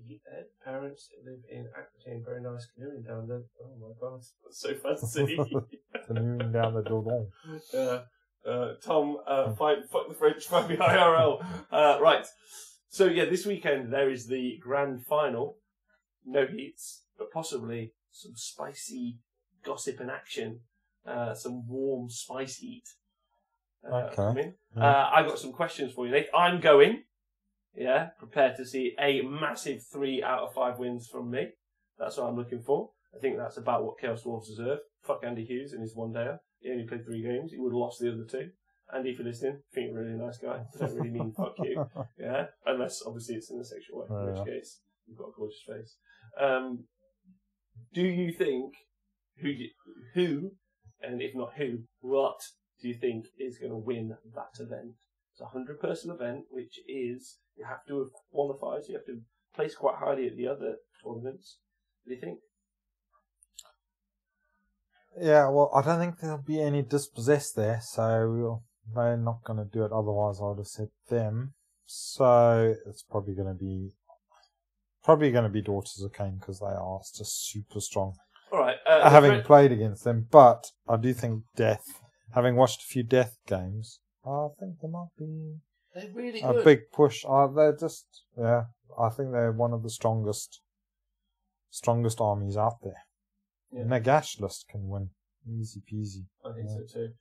the parents live in Aquitaine. Very nice canoeing down there. Oh my god, that's so fancy. Canoeing down the Dordogne. Tom, fuck the French, fuck the IRL. Right. So yeah, this weekend there is the grand final. No heats, but possibly some spicy gossip and action. Some warm spice heat. Okay. I got some questions for you, Nate. I'm going. Yeah, prepared to see a massive 3 out of 5 wins from me. That's what I'm looking for. I think that's about what Chaos Dwarves deserve. Fuck Andy Hughes in his one dayer. He only played 3 games. He would have lost the other 2. Andy, if you're listening, I think you're a really nice guy. I don't really mean fuck you. Yeah? Unless, obviously, it's in a sexual way, in which case, you've got a gorgeous face. Do you think, who, and if not who, what do you think is going to win that event? It's a 100-person event, which is, you have to have qualified, so you have to place quite highly at the other tournaments. What do you think? Yeah, well, I don't think there'll be any dispossessed there, so they're not going to do it. Otherwise, I would have said them. So it's probably going to be Daughters of Cain because they are just super strong. All right. Having played against them, but I do think Death. Having watched a few Death games, I think there might be they're really a good. big push. They're just I think they're one of the strongest armies out there. Yeah. Nagash list can win. Easy peasy. I think so too.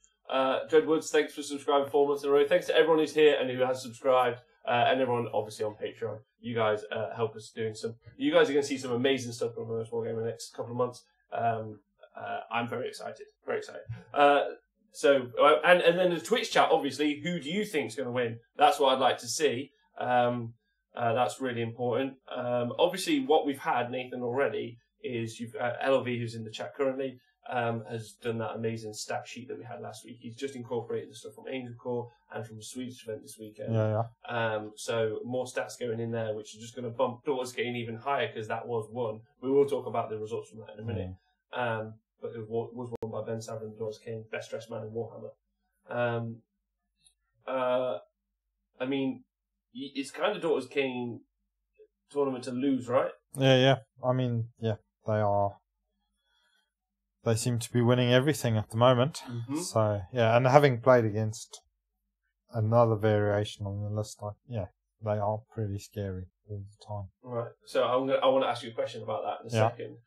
Dread Woods, thanks for subscribing 4 months in a row. Thanks to everyone who's here and who has subscribed, and everyone obviously on Patreon. You guys help us doing some. You guys are going to see some amazing stuff from Honest Wargamer in the next couple of months. I'm very excited. Very excited. And then the Twitch chat, obviously, who do you think is going to win? That's what I'd like to see. That's really important. Obviously, what we've had, Nathan, already is you've LLV who's in the chat currently. has done that amazing stat sheet that we had last week. He's just incorporated the stuff from Angel Core and from the Swedish event this weekend. So more stats going in there, which is just going to bump Daughters Gain even higher because that was one. We will talk about the results from that in a minute. But it was won by Ben Savran, Daughters Gain, best dressed man in Warhammer. I mean, it's kind of Daughters Gain tournament to lose, right? Yeah. I mean, yeah, they are. They seem to be winning everything at the moment. So, yeah, and having played against another variation on the list, they are pretty scary all the time. Right. So I want to ask you a question about that in a second.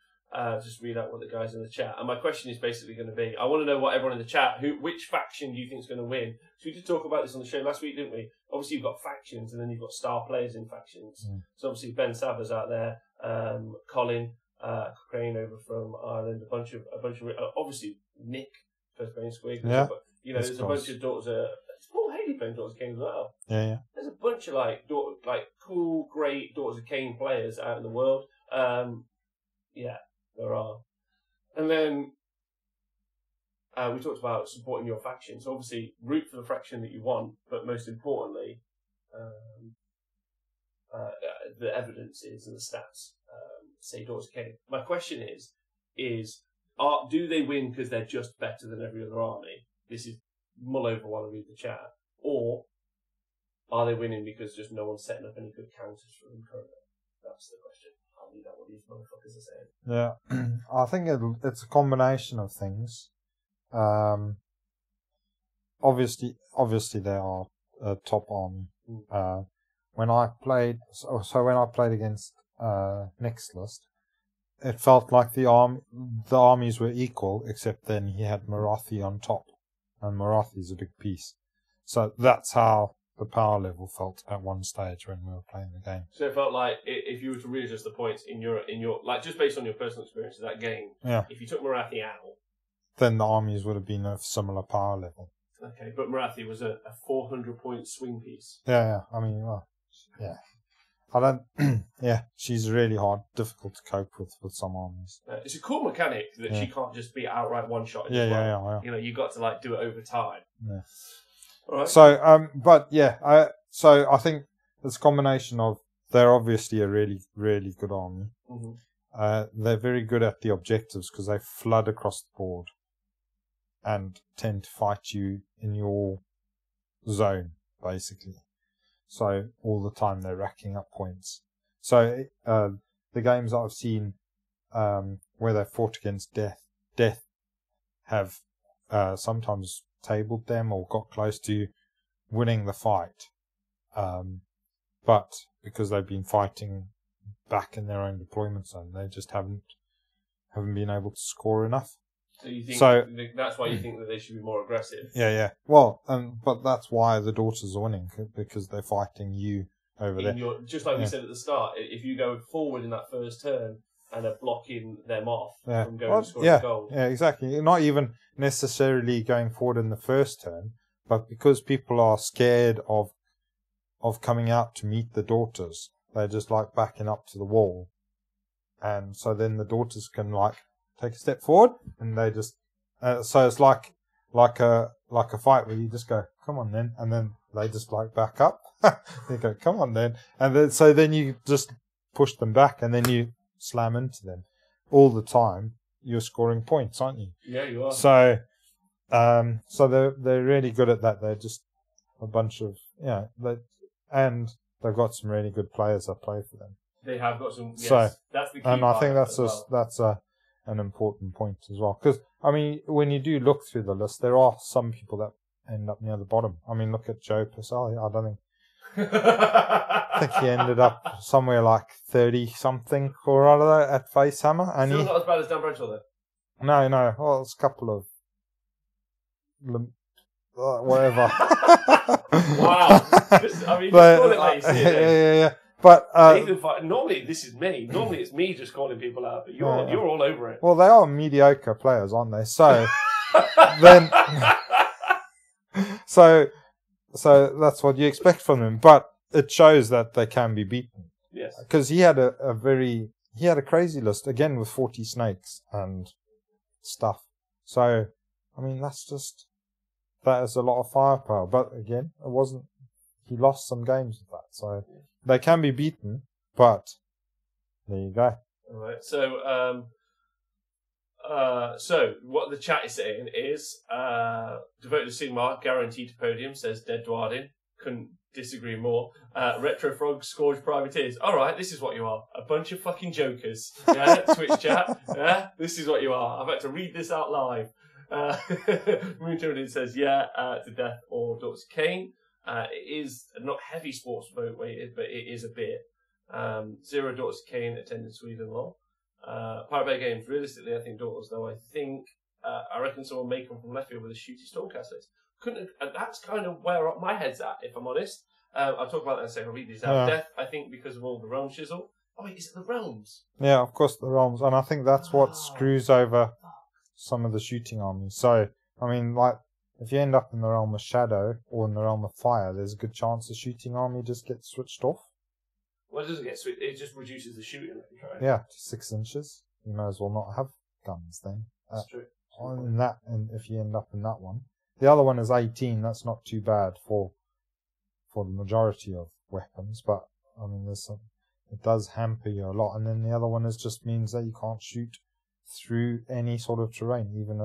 Just read out what the guys in the chat. And my question is basically going to be, I want to know what everyone in the chat, which faction do you think is going to win? So we did talk about this on the show last week, didn't we? Obviously you've got factions and then you've got star players in factions. So obviously Ben Savers out there, Colin, Crane over from Ireland, a bunch of obviously Nick, first playing Squig. But, there's a bunch of Daughters. It's Paul Haley playing Daughters of Cain as well. Yeah. There's a bunch of cool, great Daughters of Cain players out in the world. There are. And then we talked about supporting your faction. So obviously root for the faction that you want, but most importantly, the evidence is and the stats. Say Daughters of Cain. My question is do they win because they're just better than every other army? This is mull over while I read the chat. Or are they winning because just no one's setting up any good counters for them currently? That's the question. I'll leave that what these motherfuckers are saying. Yeah, I think it's a combination of things. Obviously they are a top army. When I played against Nick's list, it felt like the armies were equal, except then he had Marathi on top, and Marathi is a big piece. So that's how the power level felt at one stage when we were playing the game. So it felt like if you were to readjust the points in your like just based on your personal experience of that game, if you took Marathi out, then the armies would have been of similar power level. Okay, but Marathi was a 400-point swing piece. Yeah. I mean, I don't. She's really difficult to cope with some armies. It's a cool mechanic that she can't just be outright one shot. Yeah. You got to do it over time. Yeah. All right. So, so I think it's a combination of they're obviously a really, really good army. They're very good at the objectives because they flood across the board and tend to fight you in your zone, basically. So all the time they're racking up points. So the games I've seen where they've fought against Death have sometimes tabled them or got close to winning the fight. But because they've been fighting back in their own deployment zone, they just haven't been able to score enough. So you think that's why you think that they should be more aggressive? Yeah. Well, but that's why the Daughters are winning, because they're fighting you over there. Just like we said at the start, if you go forward in that first turn and are blocking them off from going and scoring a goal. Yeah, exactly. You're not even necessarily going forward in the first turn, but because people are scared of coming out to meet the Daughters, they're just backing up to the wall. And so then the Daughters can take a step forward, and they just so it's like a fight where you just go, come on then, and then they just back up. They go, come on then, and then you just push them back, and then you slam into them all the time. You're scoring points, aren't you? Yeah, you are. So they're really good at that. They're just a bunch of and they've got some really good players that play for them. They have got some. Yes, so that's the key. And I think that's an important point as well. Because, I mean, when you do look through the list, there are some people that end up near the bottom. I mean, look at Joe Purcell. I don't think... I think he ended up somewhere 30-something or other at Facehammer. And still not as bad as Dan Bradshaw, though. No. Well, it's a couple of... whatever. Wow. Just call it like you see it. Yeah. But normally this is me. Normally it's me just calling people out, but you're all over it. Well, they are mediocre players, aren't they? So then, so that's what you expect from them. But it shows that they can be beaten. Yes, because he had a crazy list again with 40 snakes and stuff. So, I mean, that is a lot of firepower. But again, he lost some games with that. So, they can be beaten, but there you go. All right. So what the chat is saying is, Devoted to Sigmar, guaranteed to podium, says Dead Dwardin. Couldn't disagree more. Retro Frog, Scourge Privateers. All right, this is what you are. A bunch of fucking jokers. Yeah, Twitch chat. Yeah, this is what you are. I've had to read this out live. Moon Tyranid says, to Death or Daughters of Cain. It is not heavy sports vote weighted, but it is a bit. 0 Daughters of Cain attended Sweden law. Pirate Bay Games, realistically, I think Daughters, though. I reckon someone may come from left field with a shooty Stormcast list. And that's kind of where my head's at, if I'm honest. I'll talk about that in a second. I'll read these out. Death, I think, because of all the realm shizzle. Oh, wait, is it the realms? Yeah, of course, the realms. And I think that's what screws over some of the shooting armies. So, I mean, like, if you end up in the realm of Shadow or in the realm of Fire, there's a good chance the shooting army just gets switched off. Well, it doesn't get switched. It just reduces the shooting range, right? Yeah, to 6 inches. You may as well not have guns then. That's true. And if you end up in that one. The other one is 18. That's not too bad for the majority of weapons, but I mean, it does hamper you a lot. And then the other one just means that you can't shoot through any sort of terrain, even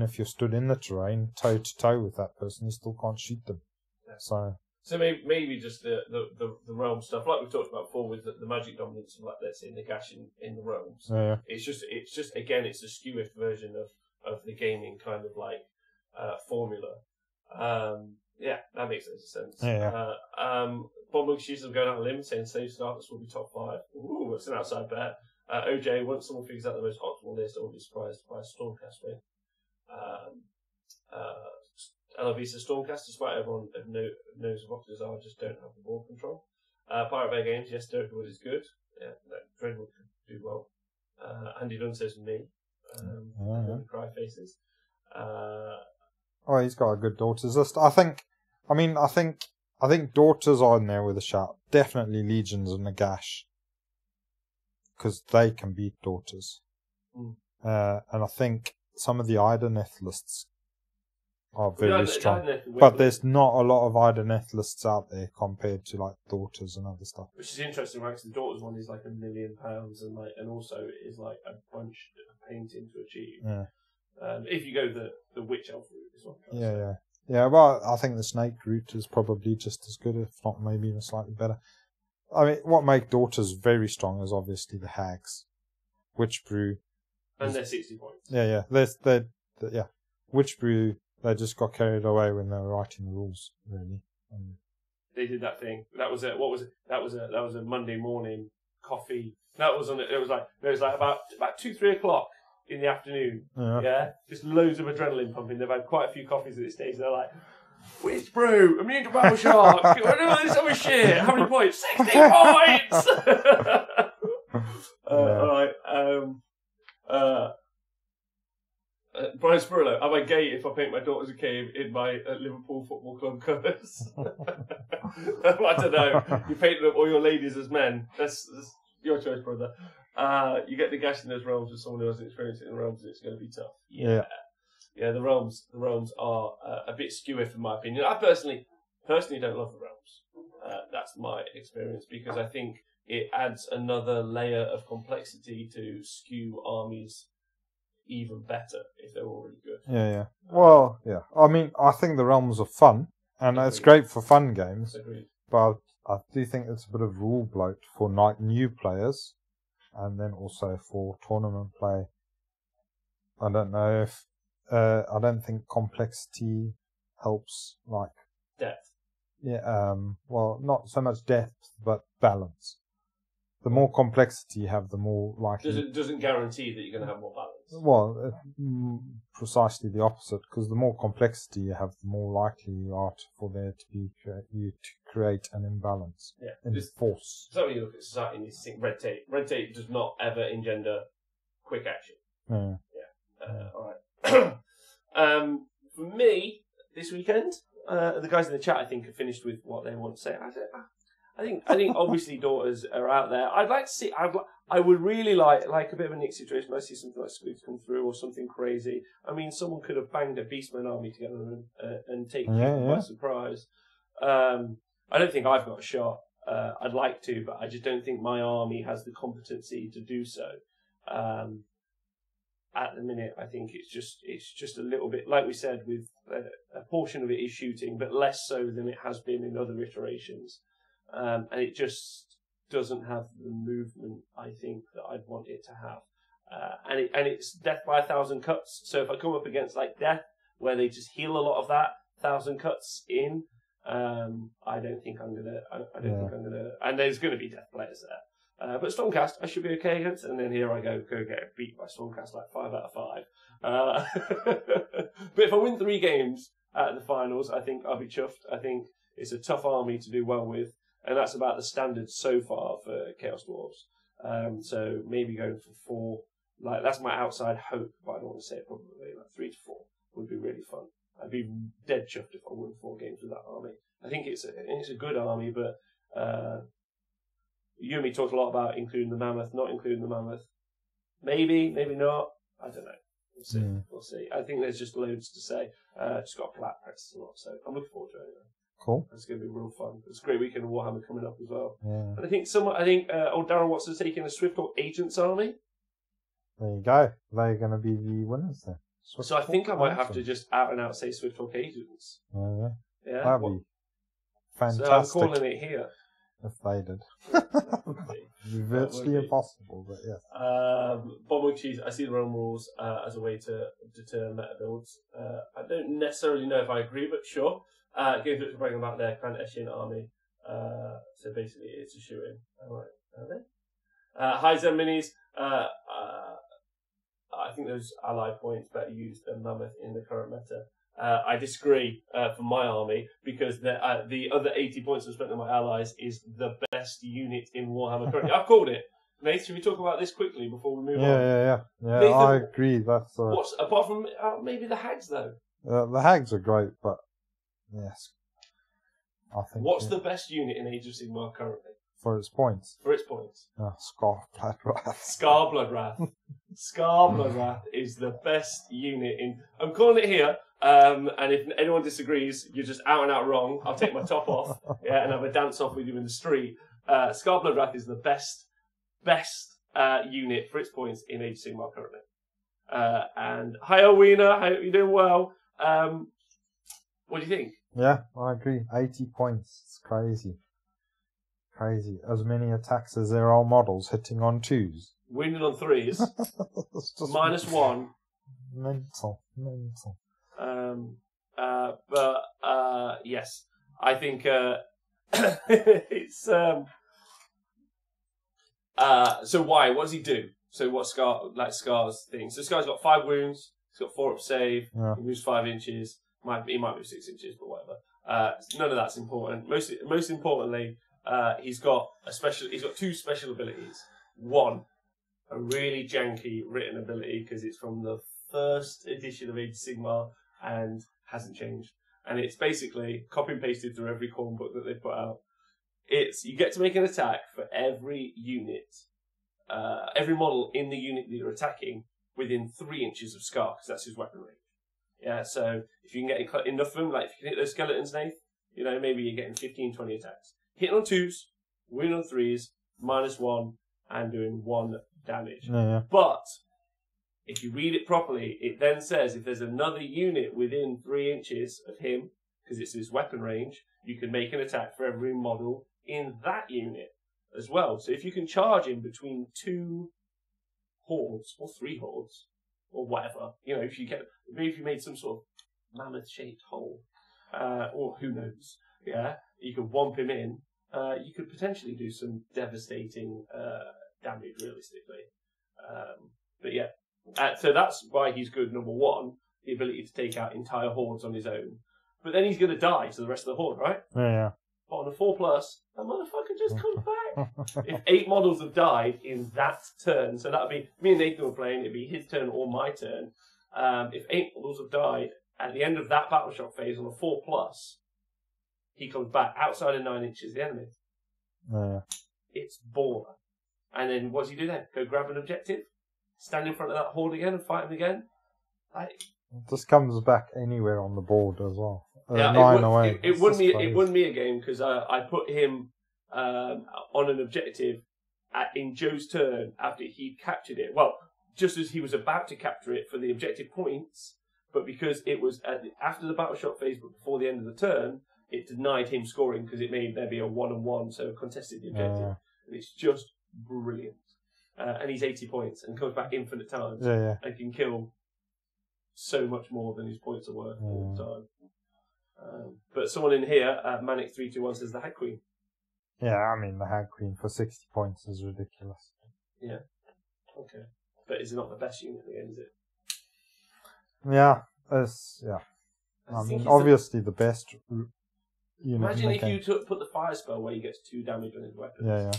if you're stood in the terrain toe to toe with that person, you still can't shoot them. Yeah. So maybe just the realm stuff, like we talked about before, with the magic dominance of, like, let's say, Nagash in the realms. Yeah. It's just again, it's a skewish version of the gaming kind of like formula. Yeah, that makes sense. Yeah. Bob She's going out on a limb saying Save Starters will be top 5. Ooh, that's an outside bet. OJ, once someone figures out the most optimal list, I won't be surprised by a Stormcast win. LVC Stormcast, despite everyone knows what boxes are, just don't have the ball control. Pirate Bay Games, yes, Dirkwood is good. Yeah, Dreadwood could do well. Andy Dunn says me. The cry faces. He's got a good Daughters list. I think Daughters are in there with a shout. Definitely Legions and Nagash, because they can beat Daughters. And I think some of the Ideneth lists are very strong. But there's not a lot of Ideneth lists out there compared to like Daughters and other stuff. Which is interesting, right? Because the Daughters one is like £1 million, and also it is like a bunch of painting to achieve. Yeah. If you go the Witch Elf route, is what I'm trying to say. Yeah. Well, I think the Snake route is probably just as good, if not maybe even slightly better. I mean, what makes Daughters very strong is obviously the Hags, Witch Brew, and they're 60 points. Yeah. Witch Brew. They just got carried away when they were writing the rules, really. They did that thing. That was what was it? That was a Monday morning coffee. That was on. It was like about 2-3 o'clock in the afternoon. Yeah, just loads of adrenaline pumping. They've had quite a few coffees at this stage. They're like, Witch Brew, immune to Battle Shark. What is this other shit? How many points? 60 points. All right. Brian Spurlow, am I gay if I paint my Daughters of Cain in my Liverpool Football Club colours? I don't know. You paint them all your ladies as men. That's your choice, brother. You get the gash in those realms with someone who hasn't experienced it in the realms, and it's going to be tough. Yeah. The realms are a bit skewish, in my opinion. I personally don't love the realms. That's my experience, because I think it adds another layer of complexity to skew armies even better if they're already good. Yeah. Well, yeah. I mean, I think the realms are fun, and it's great for fun games. Agreed. But I do think it's a bit of rule bloat for new players, and then also for tournament play. I don't know if I don't think complexity helps, like depth. Yeah. Well, not so much depth, but balance. The more complexity you have, the more likely... Doesn't guarantee that you're going to have more balance. Well, precisely the opposite, because the more complexity you have, the more likely you are for there to be you to create an imbalance in force. So when you look at society and you think red tape. Red tape does not ever engender quick action. All right. For me, this weekend, the guys in the chat, I think, have finished with what they want to say. I think obviously daughters are out there. I'd like to see. I would really like a bit of a Nick situation. I see something like Squids come through or something crazy. I mean, someone could have banged a Beastman army together and taken people by surprise. I don't think I've got a shot. I'd like to, but I just don't think my army has the competency to do so. At the minute, I think it's just a little bit, like we said, with a portion of it is shooting, but less so than it has been in other iterations. And it just doesn't have the movement, I think, that I'd want it to have. And it's death by 1,000 cuts. So if I come up against like death, where they just heal a lot of that 1,000 cuts in, I don't think I'm gonna. I don't think I'm gonna. And there's going to be death players there. But Stormcast, I should be okay against, and then here I go get beat by Stormcast like 5 out of 5. But if I win 3 games at the finals, I think I'll be chuffed. I think it's a tough army to do well with, and that's about the standard so far for Chaos Dwarves. So maybe going for 4, like that's my outside hope, but I don't want to say it probably. Like 3 to 4 would be really fun. I'd be dead chuffed if I won 4 games with that army. I think it's a good army, but. You and me talked a lot about including the Mammoth, not including the Mammoth. Maybe, maybe not. I don't know. We'll see. We'll see. I think there's just loads to say. Just got to practice a lot, so I'm looking forward to it anyway. Cool. It's going to be real fun. It's a great weekend of Warhammer coming up as well. Yeah. And I think old Darren Watson's taking a Swifttalk Agents army. There you go. They're going to be the winners then. So I think I might have to just out and out say Swifttalk Agents. Yeah. Yeah. That'd be fantastic. So I'm calling it here. If they did. Virtually impossible, but yes. Bomb Cheese, I see the Realm rules as a way to deter meta builds. I don't necessarily know if I agree, but sure. Games which are bragging about their Clan Eshin army. So basically it's a shoe-in. Alright, are they? Hi Zen Minis. I think those ally points better used than Mammoth in the current meta. I disagree for my army because the other 80 points I've spent on my allies is the best unit in Warhammer currently. I've called it. Nate, should we talk about this quickly before we move on? Yeah, Nathan, I agree. That's what's apart from maybe the hags though? The hags are great, but yes, I think. What's the best unit in Age of Sigmar currently? For its points. For its points. Scar Bloodwrath. Scar Bloodwrath. Scar Bloodwrath is the best unit in. I'm calling it here. And if anyone disagrees, you're just out and out wrong. I'll take my top off, and have a dance off with you in the street. Scar Bloodwrath is the best unit for its points in Age of Sigmar currently. And hi, Owena, I hope you're doing well. What do you think? Yeah, I agree. 80 points. It's crazy. Crazy. As many attacks as there are models hitting on 2s. Winning on 3s. -1. Mental. But yes, I think it's so why? What does he do? So what Scar's thing? So Scar's got 5 wounds. He's got 4 up save. Yeah. He moves 5 inches. He might move 6 inches, but whatever. None of that's important. Most importantly, he's got 2 special abilities. One, a really janky written ability because it's from the first edition of Age of Sigmar and hasn't changed. And it's basically copy and pasted through every corn book that they put out. You get to make an attack for every unit, every model in the unit that you're attacking within 3 inches of Scar, because that's his weapon range. Yeah, so if you can get enough of them, like if you can hit those skeletons, Nate, maybe you're getting 15, 20 attacks. Hitting on 2s, winning on 3s, -1, and doing 1 damage. Yeah. But if you read it properly, it then says if there's another unit within 3 inches of him, because it's his weapon range, you can make an attack for every model in that unit as well. So if you can charge him between 2 hordes or 3 hordes or whatever, if you made some sort of mammoth-shaped hole, or who knows, you could womp him in. You could potentially do some devastating damage, realistically. But yeah. So that's why he's good, number 1, the ability to take out entire hordes on his own. But then he's going to die to the rest of the horde, right? Yeah. But on a 4+, that motherfucker just comes back. If 8 models have died in that turn, so that would be, me and Nathan were playing, it'd be his turn or my turn. If 8 models have died, at the end of that battle shock phase on a 4+, he comes back outside of 9 inches of the enemy. Yeah. It's baller. And then what does he do then? Go grab an objective, stand in front of that horde again and fight him again. Like, it just comes back anywhere on the board as well. yeah, 908. It won me a game because I put him on an objective in Joe's turn after he'd captured it. Well, just as he was about to capture it for the objective points, but because it was after the battle shot phase but before the end of the turn, it denied him scoring because it made there be a 1-on-1, so contested the objective. And it's just brilliant. And he's 80 points and comes back infinite times and can kill so much more than his points are worth all the time. But someone in here, Manic321, says the Hag Queen. Yeah, I mean, the Hag Queen for 60 points is ridiculous. Yeah. Okay. But is it not the best unit in the game, is it? Yeah. I mean, obviously the best unit. Imagine if you put the fire spell where he gets 2 damage on his weapons. Yeah.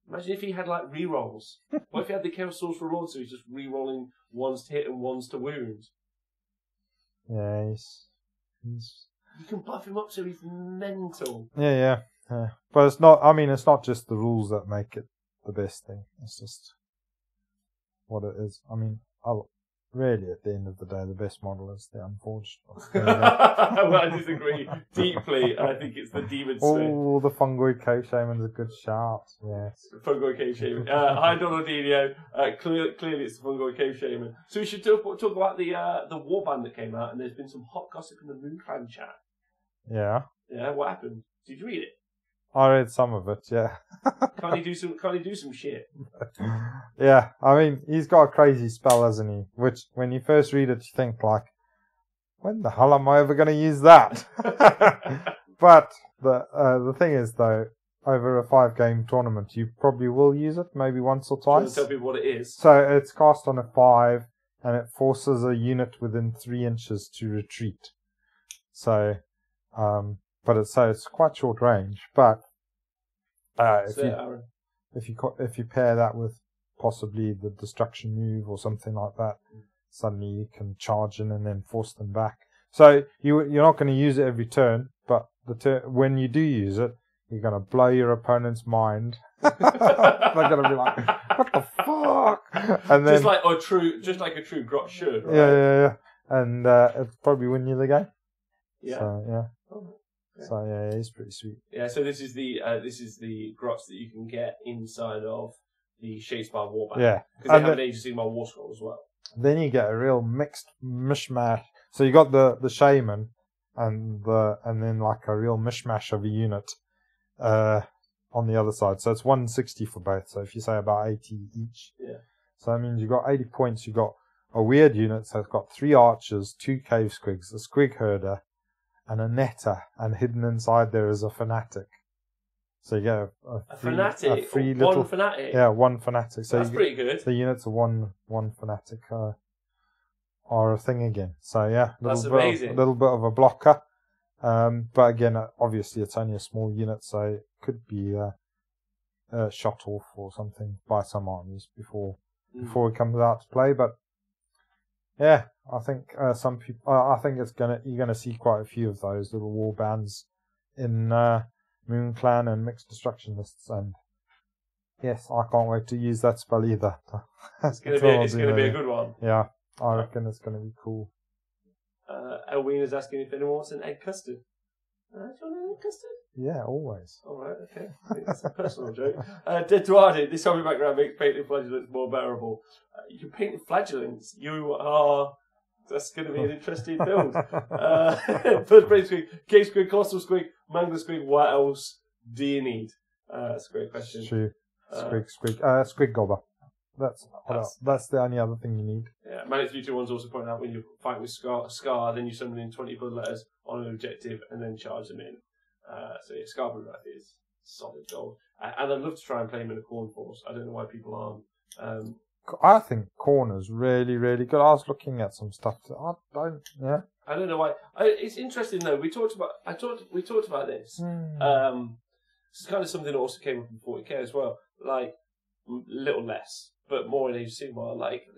Imagine if he had like rerolls. What if he had the Chaos Source Reward, so he's just rerolling ones to hit and ones to wound? Yeah, he's. You can buff him up so he's mental. Yeah. But it's not. I mean, it's not just the rules that make it the best thing. It's just what it is. I mean, really, at the end of the day, the best model is the Unforged. Well, I disagree deeply. I think it's the Demon Smith. Oh, the Fungoid Cave Shaman's a good shout. Yes. Fungoid Cave Shaman. Hi, Donaldinho. Clearly, it's the Fungoid Cave Shaman. So we should talk about the warband that came out, and there's been some hot gossip in the Moon Clan chat. Yeah. Yeah. What happened? Did you read it? I read some of it. Yeah. Can't he do some shit? Yeah. I mean, he's got a crazy spell, hasn't he? Which, when you first read it, you think like, when the hell am I ever going to use that? But the thing is, though, over a 5-game tournament, you probably will use it, maybe once or twice. Tell people what it is. So it's cast on a 5, and it forces a unit within 3 inches to retreat. So, but it's quite short range. But if you pair that with possibly the destruction move or something like that, suddenly you can charge in and then force them back. So you're not going to use it every turn, but when you do use it, you're going to blow your opponent's mind. They're going to be like, "What the fuck?" And then, just like a true grot should. Right? Yeah. And it'll probably win you the game. Yeah. So yeah. Oh, okay. So yeah, he's pretty sweet. Yeah. So this is the grots that you can get inside of the Shadespire Warband. Yeah. Because they have an Age of Sigmar War Scroll as well. Then you get a real mixed mishmash. So you got the shaman and then like a real mishmash of a unit on the other side. So it's 160 for both. So if you say about 80 each. Yeah. So that means you've got 80 points. You've got a weird unit. So it's got 3 archers, 2 cave squigs, a squig herder, and a netter. And hidden inside there is a fanatic. So you get a fanatic? one fanatic? Yeah, 1 fanatic. So that's pretty good. The units of one fanatic are a thing again. So yeah, that's amazing. A little bit of a blocker. But again, obviously it's only a small unit, so it could be shot off or something by some armies before it comes out to play. But yeah, I think some people. I think you're gonna see quite a few of those little war bands in Moon Clan and Mixed Destruction lists, and yes, I can't wait to use that spell either. It's gonna be a good one. Yeah, I reckon it's gonna be cool. Elween is asking if anyone wants an egg custard. Do you want an egg custard? Yeah, always. Alright, okay. It's a personal joke. Deduardi, this hobby background makes painting flagellants more bearable. You can paint flagellants. That's going to be an interesting build. First brain squig, cave squig, colossal squig, mangler squig, what else do you need? That's a great question. Squig. Squig gobber. That's the only other thing you need. Yeah, Manic321's also pointed out when you're fighting with Scar, then you summon in 20 blood letters on an objective and then charge them in. So yeah, Scarborough Wrath is solid gold. And I'd love to try and play him in a Khorne force. I don't know why people aren't. I think Khorne is really, really good. I was looking at some stuff. I don't know why. It's interesting though. We talked about this. This is kind of something that also came up in 40k as well. Like, little less. but more in Age of Sigmar, like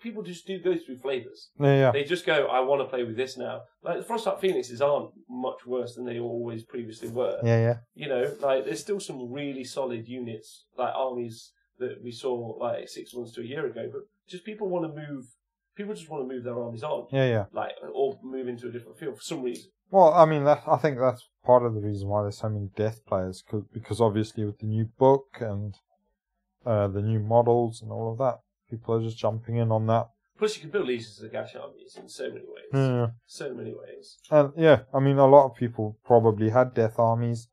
people just do go through flavors. Yeah. They just go, I want to play with this now. Like the Frostheart Phoenixes aren't much worse than they always previously were. Yeah. You know, like there's still some really solid units, like armies that we saw like 6 months to a year ago. But just people want to move. People just want to move their armies on. Yeah. Like or move into a different field for some reason. Well, I mean, I think that's part of the reason why there's so many death players, because obviously with the new book and the new models and all of that, people are just jumping in on that. Plus, you can build these as the Gash armies in so many ways. Yeah. So many ways. And yeah, I mean, a lot of people probably had death armies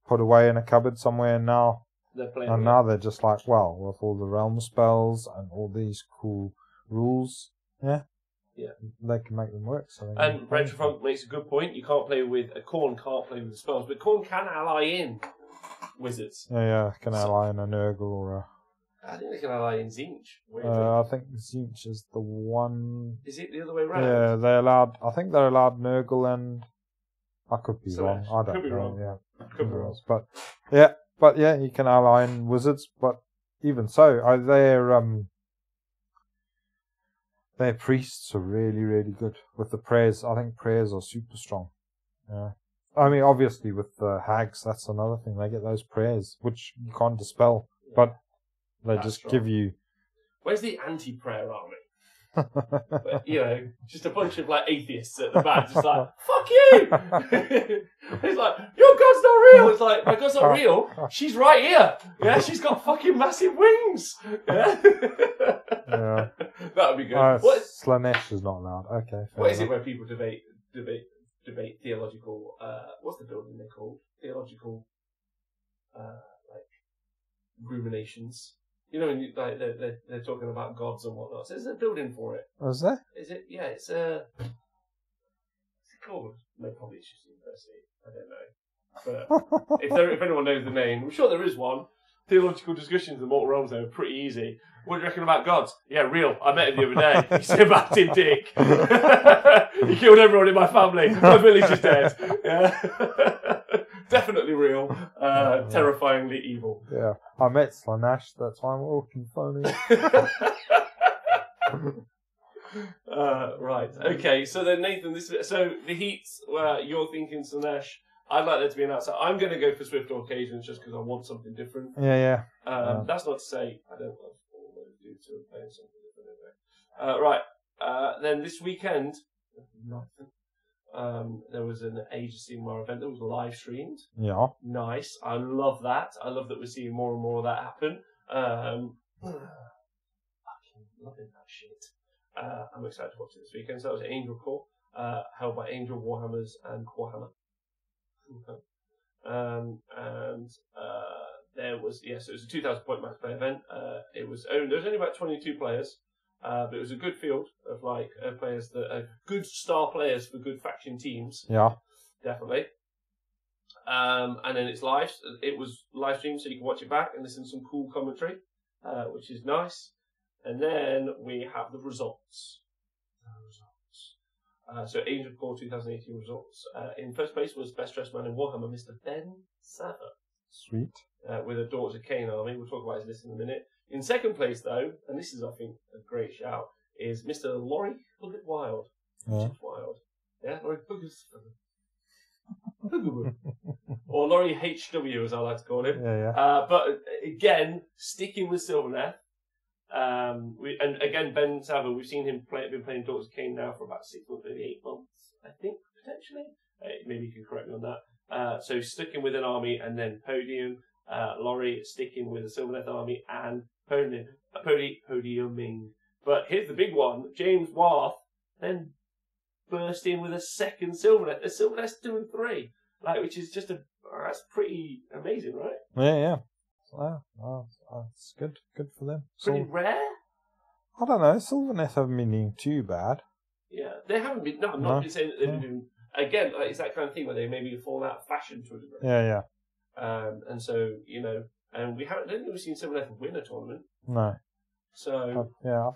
put away in a cupboard somewhere, and now they're just like, well, with all the realm spells and all these cool rules, they can make them work. So and Retrofunk makes a good point. You can't play with Khorne, can't play with the spells, but Khorne can ally in wizards. Yeah, can ally in a Nurgle or a. I think they can ally in Tzeentch. I think Tzeentch is the one. Is it the other way around? Yeah, they allowed. I think they're allowed Nurgle and. I could be wrong. I don't could be know. wrong. Yeah, could be wrong. But yeah, you can ally in wizards. But even so, their priests are really, really good with the prayers. I think prayers are super strong. Yeah. I mean, obviously with the hags, that's another thing. They get those prayers, which you can't dispel, but they just strong. Give you. Where's the anti-prayer army? But, you know, just a bunch of like atheists at the back, just like, fuck you! It's like, your God's not real! It's like, my God's not real? She's right here! Yeah, she's got fucking massive wings! Yeah. That would be good. Slanesh is not allowed. Okay. What is it where people debate theological, what's the building they're called? Theological, like, ruminations. You know, when you, like they're talking about gods and whatnot. So there's a building for it. Was there? Is it? Yeah, it's what's it called? No, probably it's just university. I don't know. But if anyone knows the name, I'm sure there is one. Theological discussions in Mortal Realms are pretty easy. What do you reckon about gods? Yeah, real. I met him the other day. He's a Martin Dick. He killed everyone in my family. My village is dead. Yeah. Definitely real. Terrifyingly evil. Yeah. I met Slanesh. That's why I'm walking funny. Right. Okay. So then, Nathan, so the heats where you're thinking Slanesh. I'd like there to be an outside. I'm going to go for Swift Occasions just because I want something different. Yeah. That's not to say I don't love all those dudes who are playing something different anyway. Right. Then this weekend, there was an Age of Sigmar event that was live streamed. Yeah. Nice. I love that. I love that we're seeing more and more of that happen. Fucking loving that shit. I'm excited to watch it this weekend. So that was Angel Core, held by Angel, Warhammers, and Corehammer. There was so it was a 2,000 point match play event. There was only about 22 players, but it was a good field of players that are good star players for good faction teams. Yeah, definitely. And then it's live. It was live streamed, so you can watch it back and listen to some cool commentary, which is nice. And then we have the results. So Angel Core 2018 results. In first place was Best Dressed Man in Warhammer, Mr. Ben Sava. Sweet. With a Daughters of Cain army. We'll talk about his list in a minute. In second place, though, and this is, I think, a great shout, is Mr. Laurie Huggett Wild. Yeah. Wild. Yeah, Laurie Huggett. Or Laurie HW, as I like to call him. Yeah. But again, sticking with Sylvaneth. And again, Ben Sava, we've seen him been playing Daughters of Cain now for about 6 months, maybe 8 months, I think, potentially. Maybe you can correct me on that. So sticking with an army and then podium. Laurie sticking with a Sylvaneth army and podiuming. But here's the big one. James Warth then burst in with a second Sylvaneth. A Sylvaneth 2 and 3. Which is just that's pretty amazing, right? Yeah. Wow, that's good. Good for them. Pretty rare? I don't know. Sylvaneth haven't been doing too bad. Yeah, they haven't been. No, I'm not saying that they've been doing. Again, it's that kind of thing where they maybe fall out of fashion to a degree. Yeah. And so, and we haven't. I don't think we've seen Sylvaneth win a tournament. No. So. Yeah, I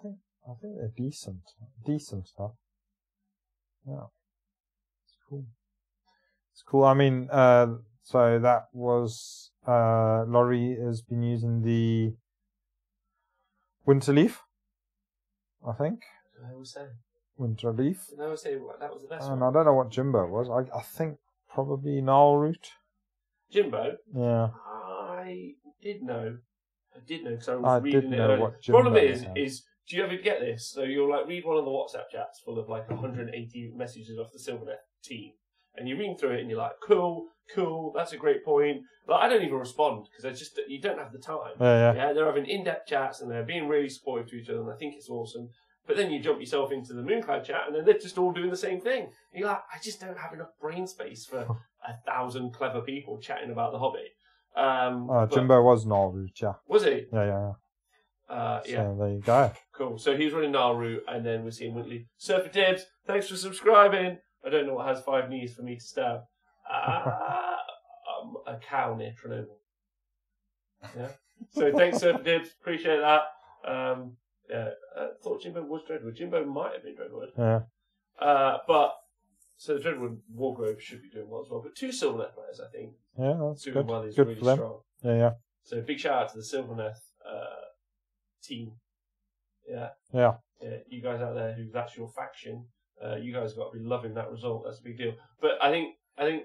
think they're decent. Decent stuff. Yeah. It's cool. I mean, so that was. Laurie has been using the Winterleaf, I think. I always say. Winterleaf. I always say that was the best And one. I don't know what Jimbo was. I think probably Gnarlroot. Jimbo? Yeah. I did know because I was reading it know earlier. what Jimbo Problem is, was. do you ever get this? So you'll like read one of the WhatsApp chats full of like 180 messages off the Silvernet team, and you read through it and you're like, cool, that's a great point. But I don't even respond because you don't have the time. Yeah. They're having in-depth chats and they're being really supportive to each other, and I think it's awesome. But then you jump yourself into the Mooncloud chat, and then they're just all doing the same thing. And you're like, I just don't have enough brain space for 1,000 clever people chatting about the Hobbit. Jimbo was Gnarlroot, yeah. Was he? Yeah. Yeah. So there you go. Cool. So he was running Gnarlroot, and then we're seeing Wintley. Surfer Dibs, thanks for subscribing. I don't know what has 5 knees for me to stab. A cow near Chernobyl. Yeah. So thanks, Surfer Dibs. Appreciate that. I thought Jimbo was Dreadwood. Jimbo might have been Dreadwood. Yeah. But so the Dreadwood Wargrove should be doing well as well. But 2 Silvernet players, I think. Yeah, that's doing good. well is Good really for them. strong. Yeah. So big shout out to the Silvernet team. Yeah. You guys out there who that's your faction. You guys have got to be loving that result. That's a big deal. But I think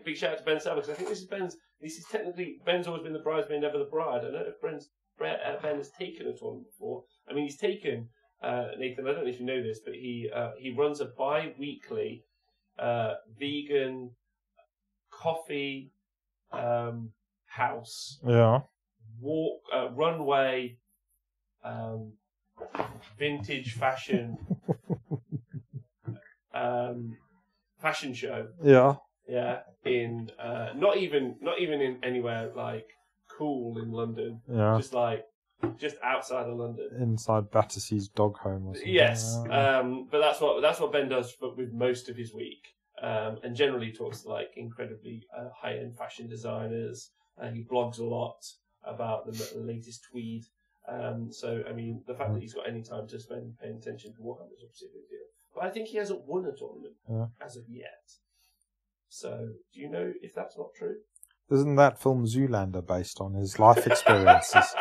big shout out to Ben Savage because I think this is technically Ben's always been the bridesmaid, never the bride. I don't know if Ben has taken a tournament before. I mean, he's taken Nathan. I don't know if you know this, but he runs a bi-weekly vegan coffee house. Yeah. Walk runway. Vintage fashion fashion show. Yeah, in not even in anywhere like cool in London. Yeah. Just outside of London. Inside Battersea's dog home or something. Yes. But that's what Ben does with most of his week. And generally talks to like incredibly high end fashion designers. He blogs a lot about the latest tweed. So, I mean, the fact that he's got any time to spend paying attention to Warhammer is obviously a big deal. But I think he hasn't won a tournament as of yet. So, do you know if that's not true? Isn't that film Zoolander based on his life experiences?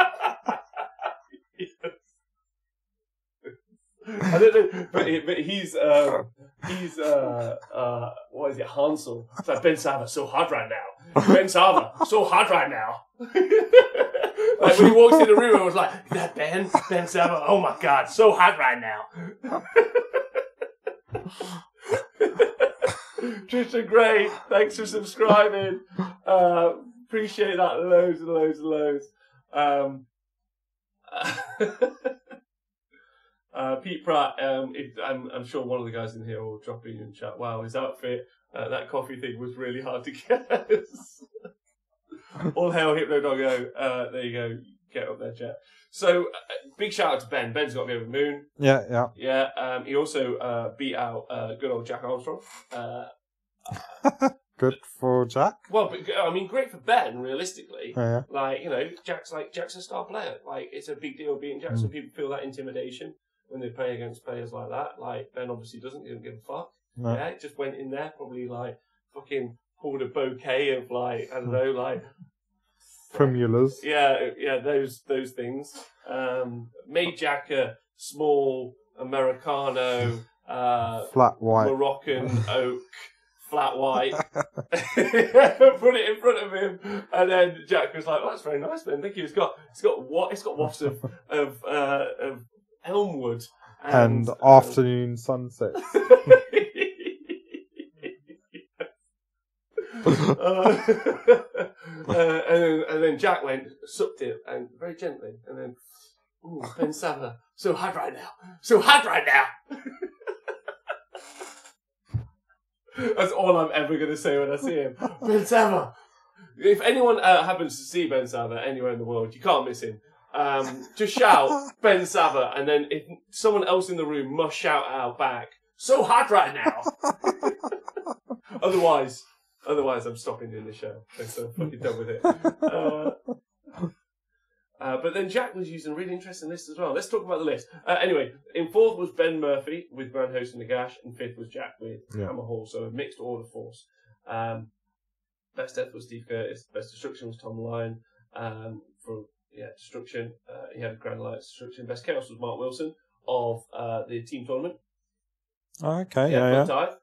I don't know, but he's what is it, Hansel? It's like, Ben Sava, so hot right now. Ben Sava, so hot right now. Like when he walks in the room, I was like, is that Ben Sava? Oh my God, so hot right now. Tristan Gray, thanks for subscribing. Appreciate that loads and loads and loads. Pete Pratt, I'm sure one of the guys in here will drop in and chat. Wow, his outfit, that coffee thing was really hard to guess. All hail Hypno Doggo. There you go. Get up there, chat. So, big shout out to Ben. Ben's got to be over the moon. Yeah. He also beat out good old Jack Armstrong. Good for Jack. Well, but, I mean, great for Ben, realistically. Yeah. Like, you know, Jack's a star player. Like, it's a big deal beating Jack, so people feel that intimidation when they play against players like that. Like, Ben obviously doesn't give a fuck. No. Yeah, just went in there, probably, like, fucking pulled a bouquet of, like, I don't know, like... Primulas. Yeah, those things. Made Jack a small Americano, flat white, Moroccan oak, flat white. Put it in front of him, and then Jack was like, "Oh, that's very nice, man. Thank you. It's got wafts of elmwood and afternoon sunsets." And then Jack sucked it, and very gently, and then, ooh, Ben Sava, so hot right now. That's all I'm ever going to say when I see him. Ben Sava. If anyone happens to see Ben Sava anywhere in the world, you can't miss him. Just shout Ben Sava, and then if someone else in the room must shout out back, so hot right now. Otherwise, I'm stopping doing the show. I'm so fucking done with it. But then Jack was using a really interesting list as well. Let's talk about the list. Anyway, in 4th was Ben Murphy with Grand Host and Nagash, and 5th was Jack with Hammer Hall, so a mixed order force. Best Death was Steve Curtis. Best Destruction was Tom Lyon. For Destruction. He had Grand Alliance Destruction. Best Chaos was Mark Wilson of the team tournament. Oh, okay, yeah. Dive.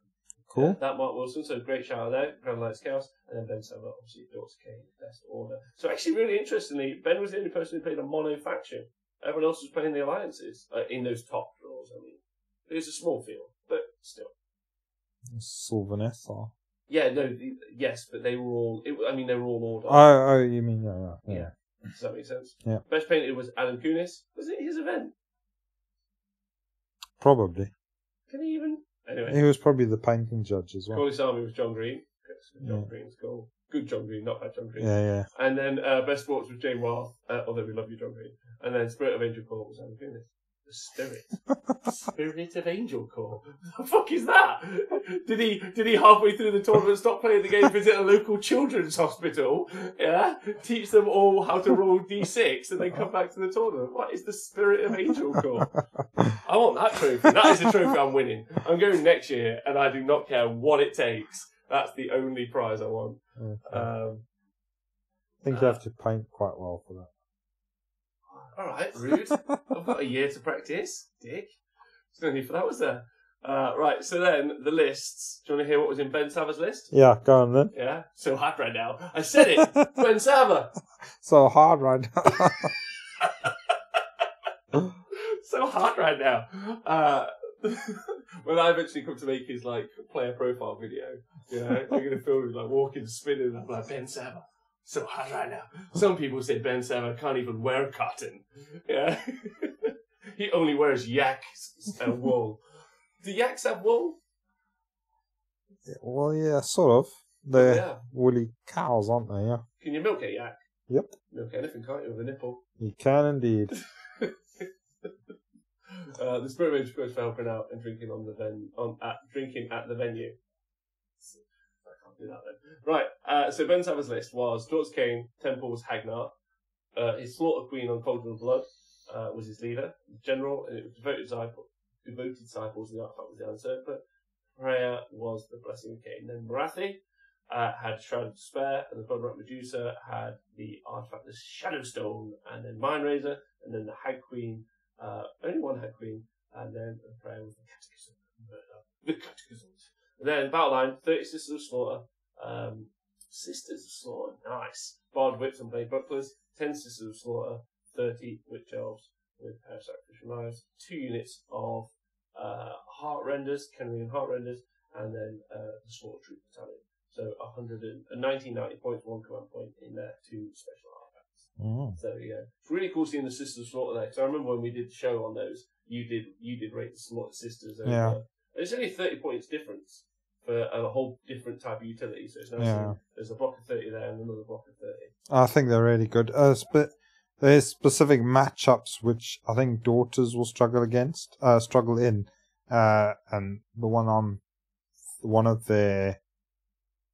Cool. That Mark Wilson, so great shout out there. Grand Alliance Chaos. And then Ben Silver, obviously, Dorks Kane, Best Order. So actually, really interestingly, Ben was the only person who played a mono faction. Everyone else was playing the alliances in those top draws. I mean, it was a small field, but still. Sylvaneth, or? Yeah, no, yes, but they were all. They were all order. Oh, you mean yeah. Does that make sense? Yeah. Best painted was Alan Kunis. Was it his event? Probably. Can he even? Anyway, he was probably the painting judge as well. Corley's Army was John Green. John Green's cool. Good John Green, not bad John Green. Yeah. And then Best Sports was Jane Wild, although we love you, John Green. And then Spirit of Angel Corps was Alan Kunis. The Spirit of Angel Corps. The fuck is that? Did he halfway through the tournament stop playing the game, visit a local children's hospital, teach them all how to roll D6, and then come back to the tournament? What is the Spirit of Angel Corps? I want that trophy. That is the trophy I'm winning. I'm going next year, and I do not care what it takes. That's the only prize I want. Okay. I think you have to paint quite well for that. Alright, rude. I've got a year to practice, dick. There's no need for that, was there? Right, so then, the lists. Do you want to hear what was in Ben Sava's list? Yeah, go on then. Yeah, so hard right now. I said it! Ben Sava! So hard right now. So hard right now. When I eventually come to make his, player profile video, I'm going to film him, walking, spinning, and I'm like, Ben Sava. So hard right now. Some people say Ben Sava can't even wear cotton. Yeah. He only wears yaks and wool. Do yaks have wool? Well, yeah, sort of. They're woolly cows, aren't they? Yeah. Can you milk a yak? Yep. Milk anything, can't you, with a nipple? You can indeed. The Spirit Rangers goes for helping out and drinking drinking at the venue. Do that then. Right, so Ben Sava's list was Dorks Kane, Temple was Hagnar, his Slaughter Queen on Cauldron of Blood was his leader, General, and it was Devoted Disciples, the artifact was the answer, but Prayer was the Blessing of Kane. Then Marathi had Shroud of Despair, and the Bloodrock Medusa had the artifact, the Shadowstone, and then Mindrazor, and then the Hag Queen, only one Hag Queen, and then the Prayer was the Catechism of Murder. The Catechism. Then Battle Line, 30 Sisters of Slaughter. Sisters of Slaughter, nice. Bard Whips and Blade Bucklers. 10 Sisters of Slaughter. 30 Witch Elves with Pair of Sacrificial Knives. 2 units of Heart Renders, Kenrian Heart Renders, and then the Slaughter Troop Battalion. So 1990 points, 1 command point in there, 2 special artifacts. So it's really cool seeing the Sisters of Slaughter there, because I remember when we did the show on those, you did rate the Slaughter Sisters over. Yeah. There's only 30 points difference for a whole different type of utility, so it's nice. There's a block of 30 there and another block of 30. I think they're really good. There's specific matchups which I think Daughters will struggle in, and one of their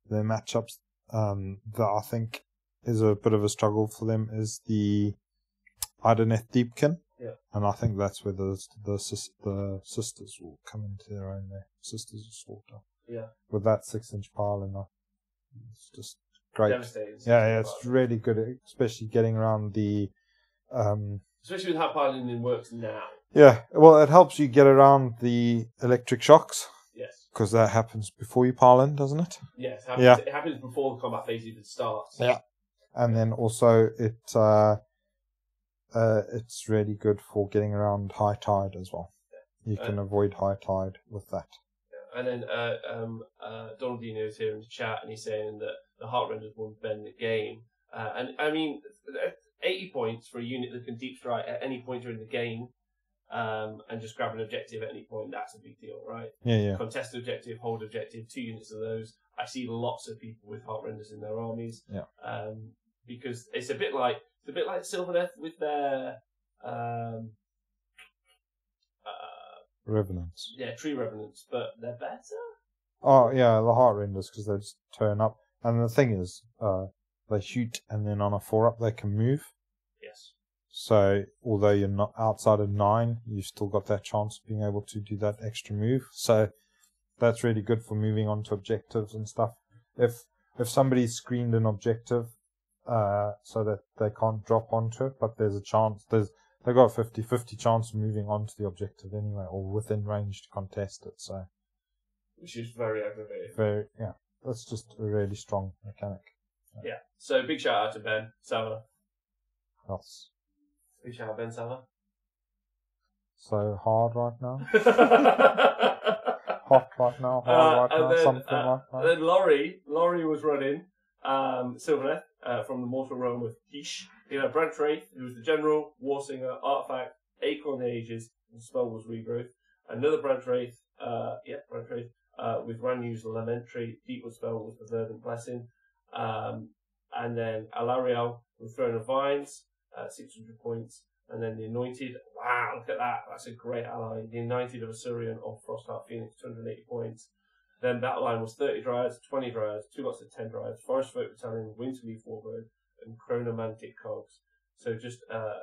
matchups that I think is a bit of a struggle for them is the Ideneth Deepkin. Yeah. And I think that's where the sisters will come into their own there. Sisters of Slaughter. Yeah. With that 6-inch pile in there. It's just great. Devastating. Yeah, it's really good, especially getting around the... especially with how piloting works now. Yeah, well, it helps you get around the electric shocks. Yes. Because that happens before you pile in, doesn't it? Yes, it happens before the combat phase even starts. Yeah. And then also it's really good for getting around high tide as well. You can avoid high tide with that. Yeah. And then Donaldino is here in the chat, and he's saying that the Heart Renders won't bend the game. And I mean, 80 points for a unit that can deep strike at any point during the game, and just grab an objective at any point, that's a big deal, right? Yeah. Contest objective, hold objective, 2 units of those. I see lots of people with Heart Renders in their armies. Yeah. Because it's a bit like Sylvaneth with their Revenants. Yeah, Tree Revenants, but they're better? Oh, yeah, the Heart Renders, because they just turn up. And the thing is, they shoot, and then on a 4-up they can move. Yes. So, although you're not outside of 9, you've still got that chance of being able to do that extra move. So, that's really good for moving on to objectives and stuff. If somebody's screened an objective, so that they can't drop onto it, but there's a chance. They've got a 50-50 chance of moving onto the objective anyway, or within range to contest it. So, which is very aggravating. That's just a really strong mechanic. Yeah. So big shout out to Ben Sava. That's Big shout out Ben Sava. so hard right now. Hot right now, hard right now, then, something right now. And then Laurie was running Sylvaneth from the Mortal Realm of Kish. You know, Branch Wraith, who was the General, Warsinger, Artifact, Acorn the Ages, and spell was Regrowth. Another Branch Wraith, Branch Wraith, with Ranu's Lamentary, Deepwood spell with the Verdant Blessing. And then Alariel with Throne of Vines, 600 points. And then the Anointed, wow, look at that. That's a great ally. The Anointed of Assyrian of Frostheart Phoenix, 280 points. Then that line was 30 Dryads, 20 Dryads, 2 lots of 10 Dryads, Forest Folk Battalion, Winterleaf Wargrove, and Chronomantic Cogs. So just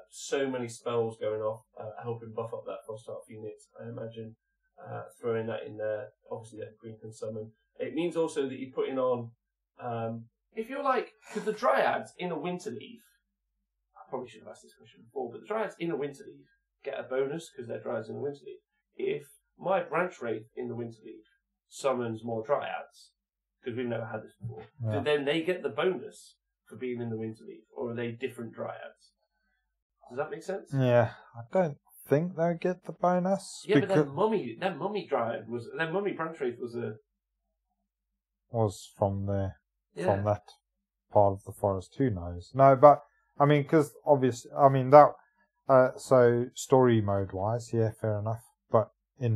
so many spells going off, helping buff up that Frostheart Phoenix. I imagine throwing that in there. Obviously, that Green can summon. It means also that you're putting on, if you're like, because the Dryads in a Winterleaf, I probably should have asked this question before, but the Dryads in a Winterleaf get a bonus because they're Dryads in a Winterleaf. If my Branch Wraith in the Winterleaf summons more Dryads, because we've never had this before, then they get the bonus for being in the Winterleaf, or are they different Dryads? Does that make sense? Yeah, I don't think they'll get the bonus. Yeah, but that mummy Dryad that mummy Branch Wraith was from from that part of the forest. Who knows? No, but I mean, because obviously, I mean that. So story mode wise, yeah, fair enough. But if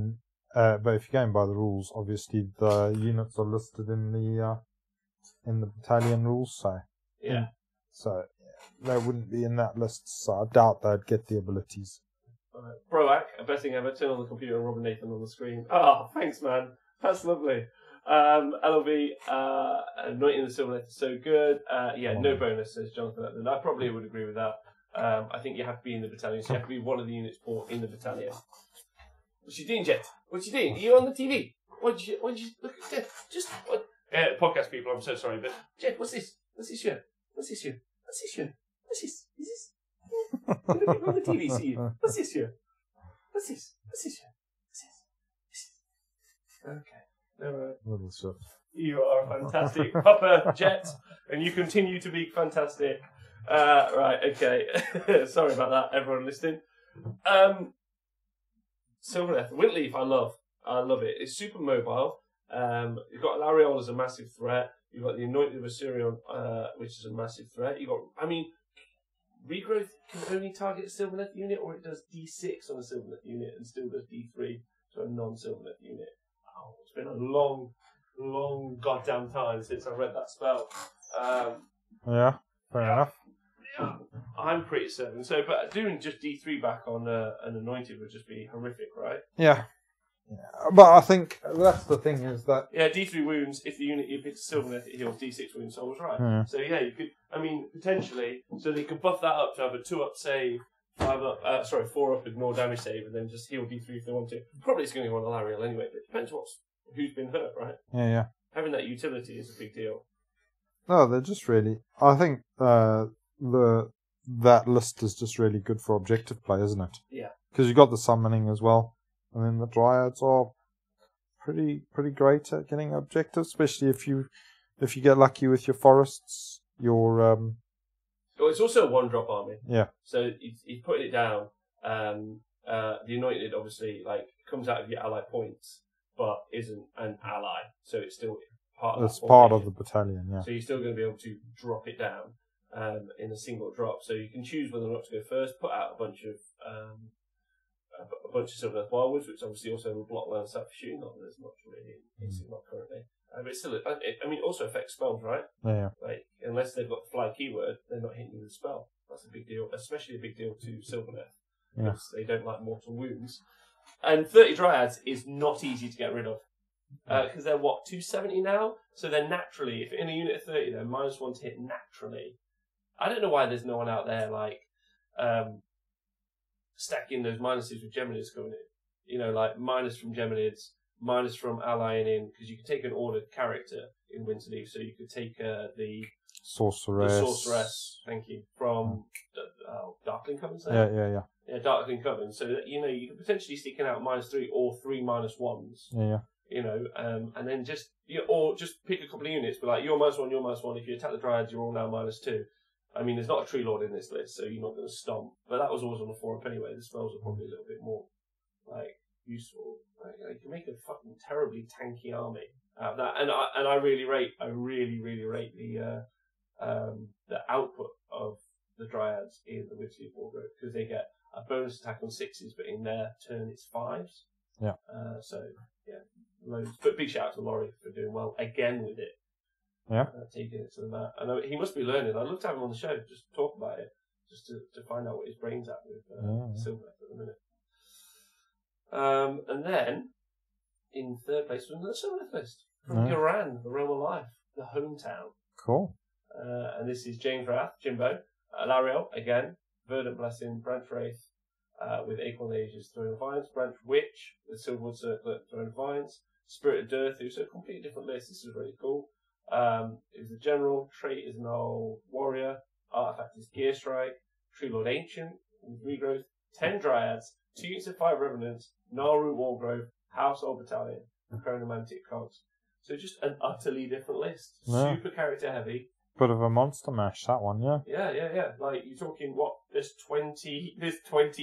you're going by the rules, obviously the units are listed in the battalion rules. So yeah, they wouldn't be in that list. So I doubt they'd get the abilities. Broac, best thing ever. Turn on the computer and Robin Nathan on the screen. Oh, thanks, man. That's lovely. LOV, Anointing the Sylvaneth is so good. No bonus, says Jonathan. And I probably would agree with that. I think you have to be in the battalion, so you have to be one of the units in the battalion. What's you doing, Jet? What's you doing? Are you on the TV? What did you look at? Jet, just what? Podcast people, I'm so sorry, but Jet, what's this? What's this here? What's this here? What's this here? What's this? Is this? The people on the TV see you. What's this here? What's this? What's this here? What's this? Okay. All right. Little shit. You are fantastic, Papa Jet, and you continue to be fantastic. Right, okay. Sorry about that, everyone listening. Sylvaneth, Wintleaf, I love it. It's super mobile. You've got Lariol as a massive threat. You've got the Anointed of Assyrian, which is a massive threat. Regrowth can only target a Sylvaneth unit, or it does D6 on a Sylvaneth unit and still does D3 to a non-Sylvaneth unit. Oh, it's been a long goddamn time since I read that spell. Yeah, fair enough. I'm pretty certain. So, but doing just D3 back on an Anointed would just be horrific, right? Yeah. But I think that's the thing is that... Yeah, D3 wounds, if the unit you pick Sylvaneth, it heals D6 wounds, so I was right. Yeah. So yeah, you could, potentially, so they could buff that up to have a 2-up save, 4-up ignore damage save, and then just heal D3 if they want to. Probably it's going to go on Alariel anyway, but it depends who's been hurt, right? Yeah. Having that utility is a big deal. No, they're just really... I think that list is just really good for objective play, isn't it? Yeah. Because you've got the summoning as well. And then the Dryads are pretty great at getting objectives, especially if you get lucky with your forests. Well, it's also a 1-drop army. Yeah. So he's putting it down. The Anointed obviously comes out of your ally points, but isn't an ally, so it's still part of. It's part of the battalion, yeah. So you're still going to be able to drop it down in a single drop. So you can choose whether or not to go first. Put out a bunch of Sylvaneth Wildwoods, which obviously also will block land stuff for shooting. Not that there's much really in Sigmar currently. But it's still, also affects spells, right? Yeah. Unless they've got the fly keyword, they're not hitting you with a spell. That's a big deal, especially a big deal to Sylvaneth. Yeah. Because they don't like mortal wounds. And 30 Dryads is not easy to get rid of. Because they're, 270 now? So they're naturally, if in a unit of 30, they're -1 to hit naturally. I don't know why there's no one out there, stacking those minuses with Geminids coming in. Minus from Geminids, minus from allying in, because you could take an ordered character in Winterleaf, so you could take the Sorceress. The Sorceress, thank you, from Darkling Coven's Yeah, name? yeah, yeah. Yeah, Darkling Coven. So that, you can potentially stick out -3 or 3 -1s. Yeah. And then just pick a couple of units, but like you're -1, you're -1. If you attack the Dryads, you're all now -2. I mean, there's not a Tree Lord in this list, so you're not going to stomp. But that was always on the forum anyway. The spells are probably a little bit more useful. You can make a fucking terribly tanky army out of that. And I really rate the output of the Dryads in the Witchy Wargrove, because they get a bonus attack on 6s, but in their turn it's 5s. Yeah. Loads. But big shout out to Laurie for doing well again with it. Yeah. Taking it to the mat. I know he must be learning. I'd love to have him on the show, just to talk about it, just to find out what his brain's at with Silver at the minute. And then, in third place was another Silver list from Garan, the Realm of Life, the hometown. Cool. And this is James Rath, Jimbo, Lariel, again, Verdant Blessing, Branch Wraith, with Acorn Ages, Throne of Vines, Branch Witch, with Silverwood Circlet, Throne of Vines, Spirit of Dearth, who's a completely different list. This is really cool. It was a general, trait is an old warrior, artifact is Gear Strike, Tree Lord Ancient, Regrowth, 10 Dryads, 2 units of 5 Revenants, Naru Wargrove, Household Battalion, and Chronomantic Cogs. So just an utterly different list. Yeah. Super character heavy. Bit of a monster mash, that one, yeah. Yeah. Like, you're talking, there's 20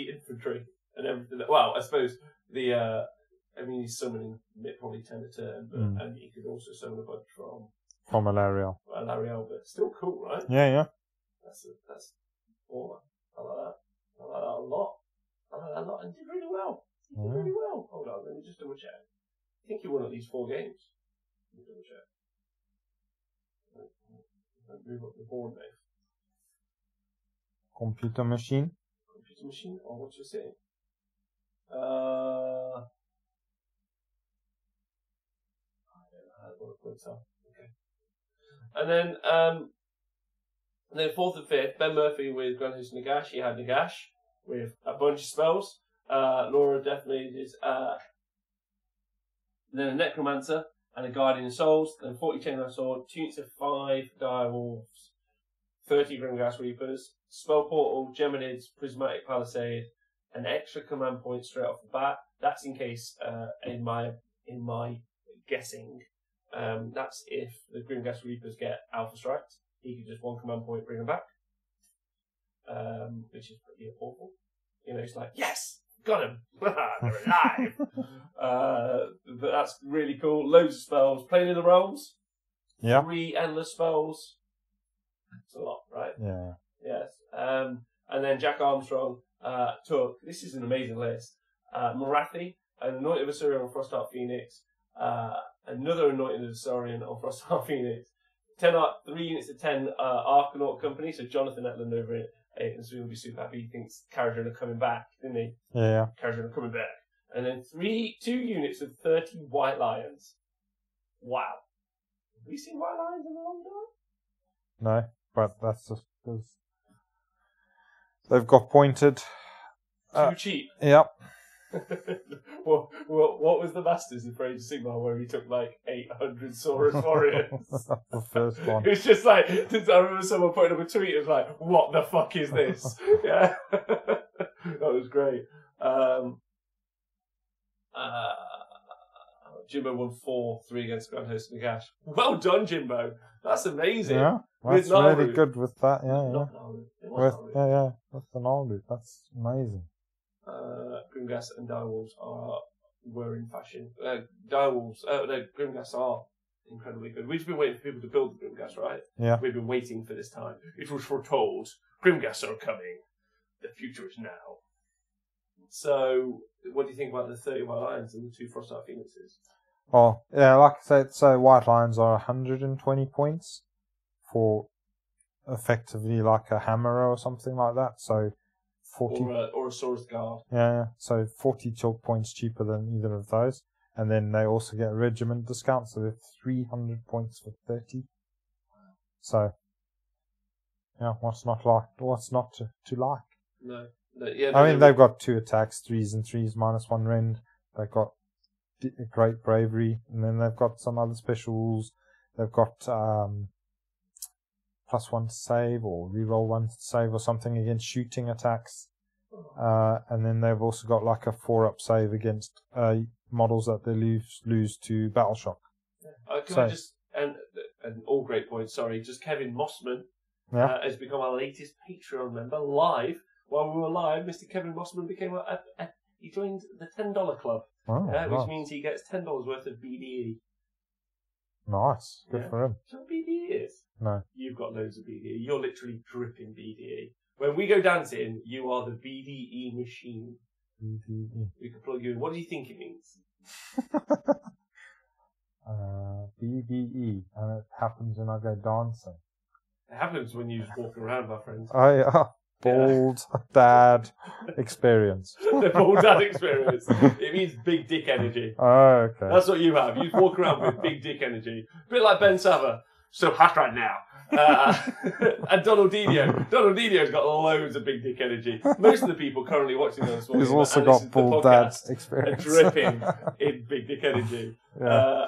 infantry and everything. Well, I suppose he's summoning probably 10 a turn, but, and he could also summon a bunch from Alariel. Lariel, but still cool, right? Yeah. That's all. I like that. I like that a lot. And did really well. Really well. Hold on, let me just double check. I think he won at least 4 games. Let me double check. Move up the board, mate. Computer machine? Or what you're saying? I don't know what the points are. Okay. And then 4th and 5th, Ben Murphy with Grand Host Nagash. He had Nagash with a bunch of spells. Laura Death Mages. Then a Necromancer and a Guardian of Souls. Then 40 Chainmail Sword, 2 units of 5 Direwolves, 30 Grimghast Reapers, Spell Portal, Geminids, Prismatic Palisade, an extra command point straight off the bat. That's in case, in my guessing, that's if the Grimghast Reapers get Alpha Striked. He could just 1 command point bring them back, which is pretty awful. It's like, yes, got him, they're alive. But that's really cool. Loads of spells. Playing in the Realms. Yeah. 3 endless spells. It's a lot, right? Yeah. Yes. And then Jack Armstrong took, this is an amazing list, Morathi, an Anointed Vasurian on Frostheart Phoenix, another Anointed Vasurian on Frostheart Phoenix, 3 units of 10 Arcanaut Company, so Jonathan Etland over it, and so he'll be super happy. He thinks Karajan are coming back, didn't he? Yeah. Karajan are coming back. And then 2 units of 30 White Lions. Wow. Have we seen White Lions in a long time? No, but that's just because they've got pointed. Too cheap. Yep. What was the Masters of Age of Sigmar where he took like 800 Saurus Warriors? The first one. It was just like, I remember someone putting up a tweet, it was like, what the fuck is this? Yeah. That was great. Jimbo won 4-3 against Grand Host Nagash. Well done, Jimbo. That's amazing. Yeah, that's really good with that. Yeah. With the Naru. That's amazing. Grimghast and Direwolves were in fashion. Grimghast are incredibly good. We've been waiting for people to build the Grimghast, right? Yeah. We've been waiting for this time. It was foretold. Grimghasts are coming. The future is now. So, what do you think about the 30 White Lions and the 2 Frostheart Phoenixes? Oh, yeah, like I said, so White Lions are 120 points for effectively like a hammer or something like that. So 40 or a Sword's Guard. Yeah, so 40 chalk points cheaper than either of those. And then they also get a regiment discount, so they're 300 points for 30. So, yeah, what's not to like? No. Yeah, I mean, they've got 2 attacks, 3s and 3s, -1 rend. They've got great bravery, and then they've got some other specials. They've got +1 to save, or reroll 1 to save, or something against shooting attacks. And then they've also got like a 4-up save against models that they lose to battle shock. And all great points. Sorry, just Kevin Mossman has become our latest Patreon member live. While we were live, Mr. Kevin Mossman became he joined the $10 club, which means he gets $10 worth of BDE. Nice, good for him. Do you know what BDE is? No. You've got loads of BDE. You're literally dripping BDE. When we go dancing, you are the BDE machine. BDE. We can plug you in. What do you think it means? BDE, and it happens when I go dancing. It happens when you just walk around, my friend. Bald dad experience. The bald dad experience. It means big dick energy. Oh, okay. That's what you have. You walk around with big dick energy. A bit like Ben Sava. So hot right now. And Donald Dino's got loads of big dick energy. Most of the people currently watching this one, he's also got bald dad experience. Are dripping in big dick energy. Yeah.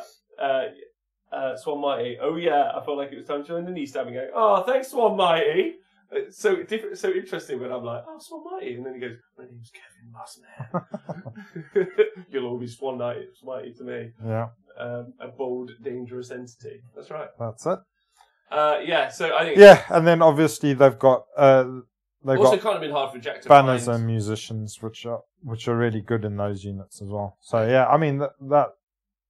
Swan Mighty. Oh yeah, I felt like it was time to join the knee stabbing going, oh, thanks Swan Mighty. It's so different, so interesting when I'm like, oh, Swan Mighty, and then he goes, my name's Kevin Mossman. You'll all be Swan Mighty to me. Yeah. A bold, dangerous entity. That's right. That's it. So I think. Yeah, and then obviously they've got kind of been hard for Jack to banners find. and musicians, which are really good in those units as well. So yeah, I mean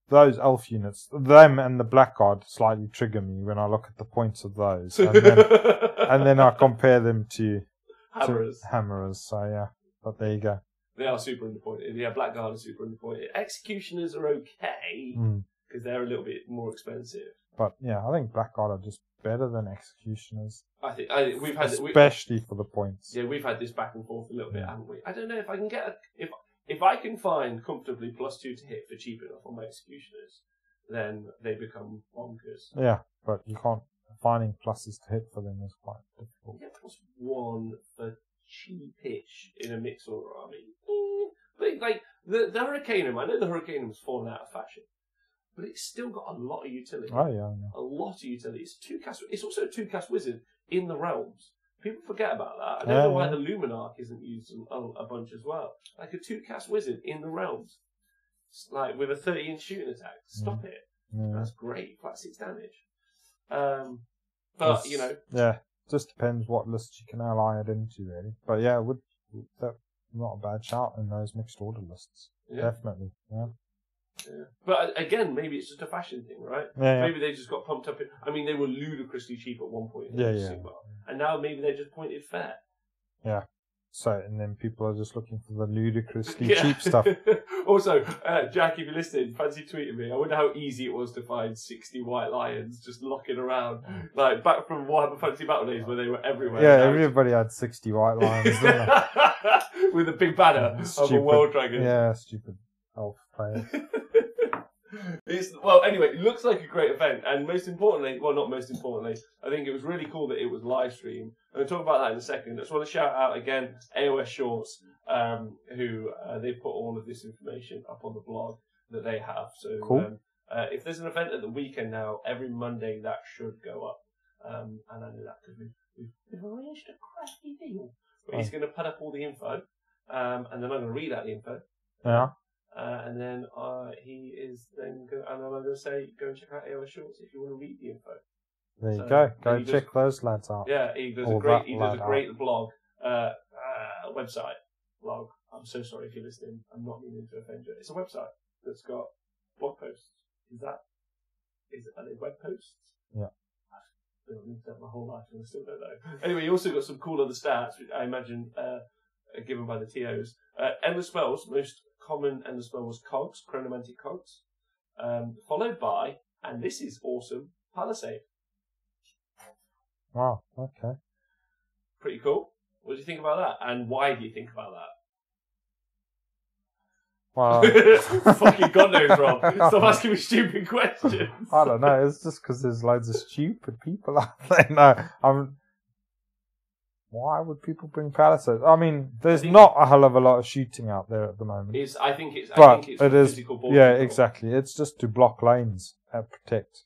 those elf units, them and the Blackguard slightly trigger me when I look at the points of those, and then I compare them to hammerers. So yeah, but there you go. They are super underpointed. Yeah, Blackguard are super underpointed. Executioners are okay because they're a little bit more expensive. But yeah, I think Blackguard are just better than Executioners. I think we've had especially for the points. Yeah, we've had this back and forth a little bit, haven't we? I don't know if I can get if I can find comfortably +2 to hit for cheap enough on my Executioners, then they become bonkers. Yeah, but you can't. Finding pluses to hit for them is quite difficult. Yeah, +1 for cheap-ish in a mixed order army. But like the Hurricanum, I know the Hurricanum's fallen out of fashion, but it's still got a lot of utility. Oh yeah, I know. A lot of utility. It's also a 2-cast wizard in the realms. People forget about that. I don't know why the Luminarch isn't used a bunch as well. Like a 2-cast wizard in the realms, like with a 30-inch shooting attack. Stop it. Yeah. That's great. Flat 6 damage. But yeah, just depends what list you can ally it into, really. But yeah, that's not a bad shout in those mixed order lists. Yeah. Definitely. Yeah. Yeah. But again, maybe it's just a fashion thing, right? Yeah, maybe they just got pumped up. They were ludicrously cheap at one point. And now maybe they're just pointed fair. Yeah. So, and then people are just looking for the ludicrously cheap stuff. Also, Jack, if you're listening, fancy tweeting me. I wonder how easy it was to find 60 white lions just locking around. Like, back from Warhammer Fantasy Battle days where they were everywhere. Yeah, everybody had 60 white lions, didn't they? With a big banner of a world dragon. Yeah, stupid elf players. Anyway, it looks like a great event, and most importantly, well, not most importantly, I think it was really cool that it was live streamed. I'm going to talk about that in a second. I just want to shout out again AOS Shorts, who they put all of this information up on the blog that they have. So cool. If there's an event at the weekend now, every Monday that should go up. And I know that because we've arranged a crafty deal. But he's going to put up all the info, and then I'm going to read out the info. Yeah. And then he is then and I'm going to say go and check out AOS Shorts if you want to read the info. There you go. Go check those lads out. Yeah, he does a great blog, website blog. I'm so sorry if you're listening. I'm not meaning to offend you. It's a website that's got blog posts. Are they web posts? Yeah. I've been on the internet my whole life and I still don't know. Anyway, you also got some cool other stats, which I imagine are given by the TOs. Endless spells, most common endless spell was Cogs, Chronomantic Cogs, followed by, and this is awesome, Palisade. Wow, okay. Pretty cool. What do you think about that? And why do you think about that? Well, fucking God knows, Rob. Stop asking me stupid questions. I don't know. It's just because there's loads of stupid people out there. No, why would people bring Palisades? I mean, there's not a hell of a lot of shooting out there at the moment. I think it's physical ball. Yeah, control. Exactly. It's just to block lanes and protect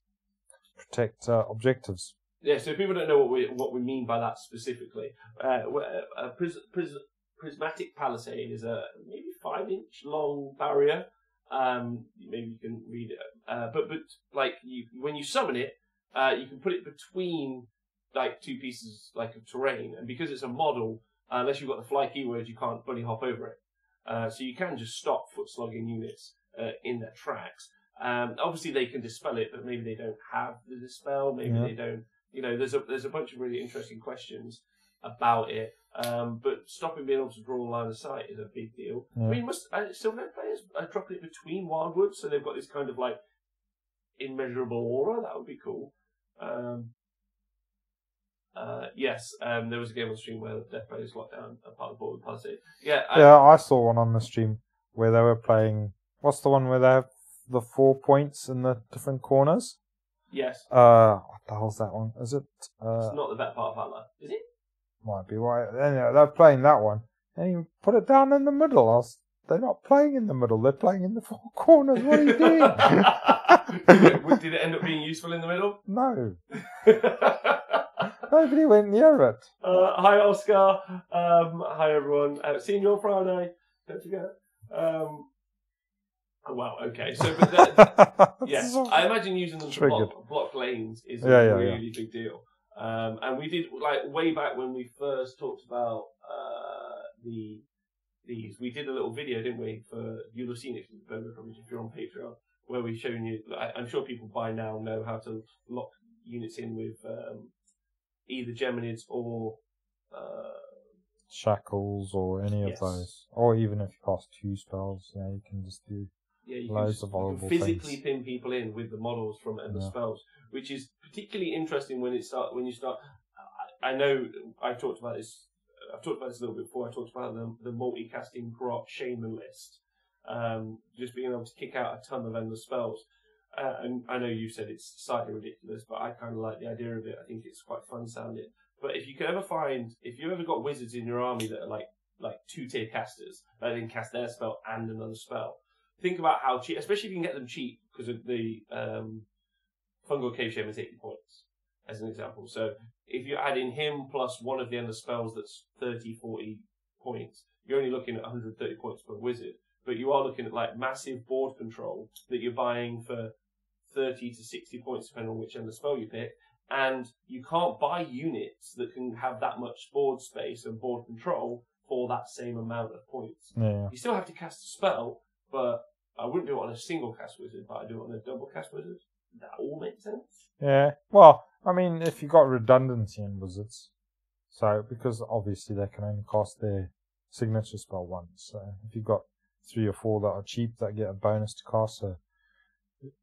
objectives. Yeah, so people don't know what we mean by that specifically. Prismatic palisade is a maybe 5-inch long barrier. Maybe you can read it. But like when you summon it, you can put it between like two pieces like of terrain, and because it's a model, unless you've got the fly keyword, you can't bunny hop over it. So you can just stop foot slogging units in their tracks. Obviously they can dispel it, but maybe they don't have the dispel. Maybe they don't. You know, there's a bunch of really interesting questions about it. But stopping being able to draw a line of sight is a big deal. Yeah. I mean, Silverhand players dropping it between Wildwood, so they've got this kind of like immeasurable aura. That would be cool. Yes, there was a game on stream where the Death players locked down a part of the board with Palisade. Yeah, I saw one on the stream where they were playing. What's the one where they have the 4 points in the different corners? Yes. What the hell's that one? Is it? It's not the better part of Valor, is it? Might be right. Anyway, they're playing that one, and you put it down in the middle. They're not playing in the middle. They're playing in the 4 corners. What are you doing? Did it end up being useful in the middle? No. Nobody went near it. Hi, Oscar. Hi, everyone. Seeing you on Friday. Don't forget. Oh, wow, okay. So, yes, I imagine using them to block lanes is a really big deal. And we did, like, way back when we first talked about these, we did a little video, didn't we? You'll have seen it if you're on Patreon, where we've shown you, I'm sure people by now know how to lock units in with either Geminids or Shackles or any of those. Or even if you cast 2 spells, you can just do loads of horrible things. Physically pin people in with the models from Endless Spells, which is particularly interesting when you start. I know I've talked about this a little bit before. I talked about the multi-casting Grot Shaman list, just being able to kick out a ton of Endless Spells. And I know you said it's slightly ridiculous, but I kind of like the idea of it. I think it's quite fun sounding. But if you've ever got wizards in your army that are like 2-tier casters, that then cast their spell and another spell, think about how cheap, especially if you can get them cheap, because of the Fungal Cave Shaman's 80 points, as an example. So if you add in him plus one of the other spells that's 30, 40 points, you're only looking at 130 points per wizard. But you are looking at like massive board control that you're buying for 30 to 60 points, depending on which end of spell you pick. And you can't buy units that can have that much board space and board control for that same amount of points. Yeah. You still have to cast a spell, but I wouldn't do it on a single cast wizard, but I do it on a double cast wizard. That all makes sense? Yeah. Well, I mean, if you got redundancy in wizards, so because obviously they can only cast their signature spell once. So if you've got 3 or 4 that are cheap that get a bonus to cast, so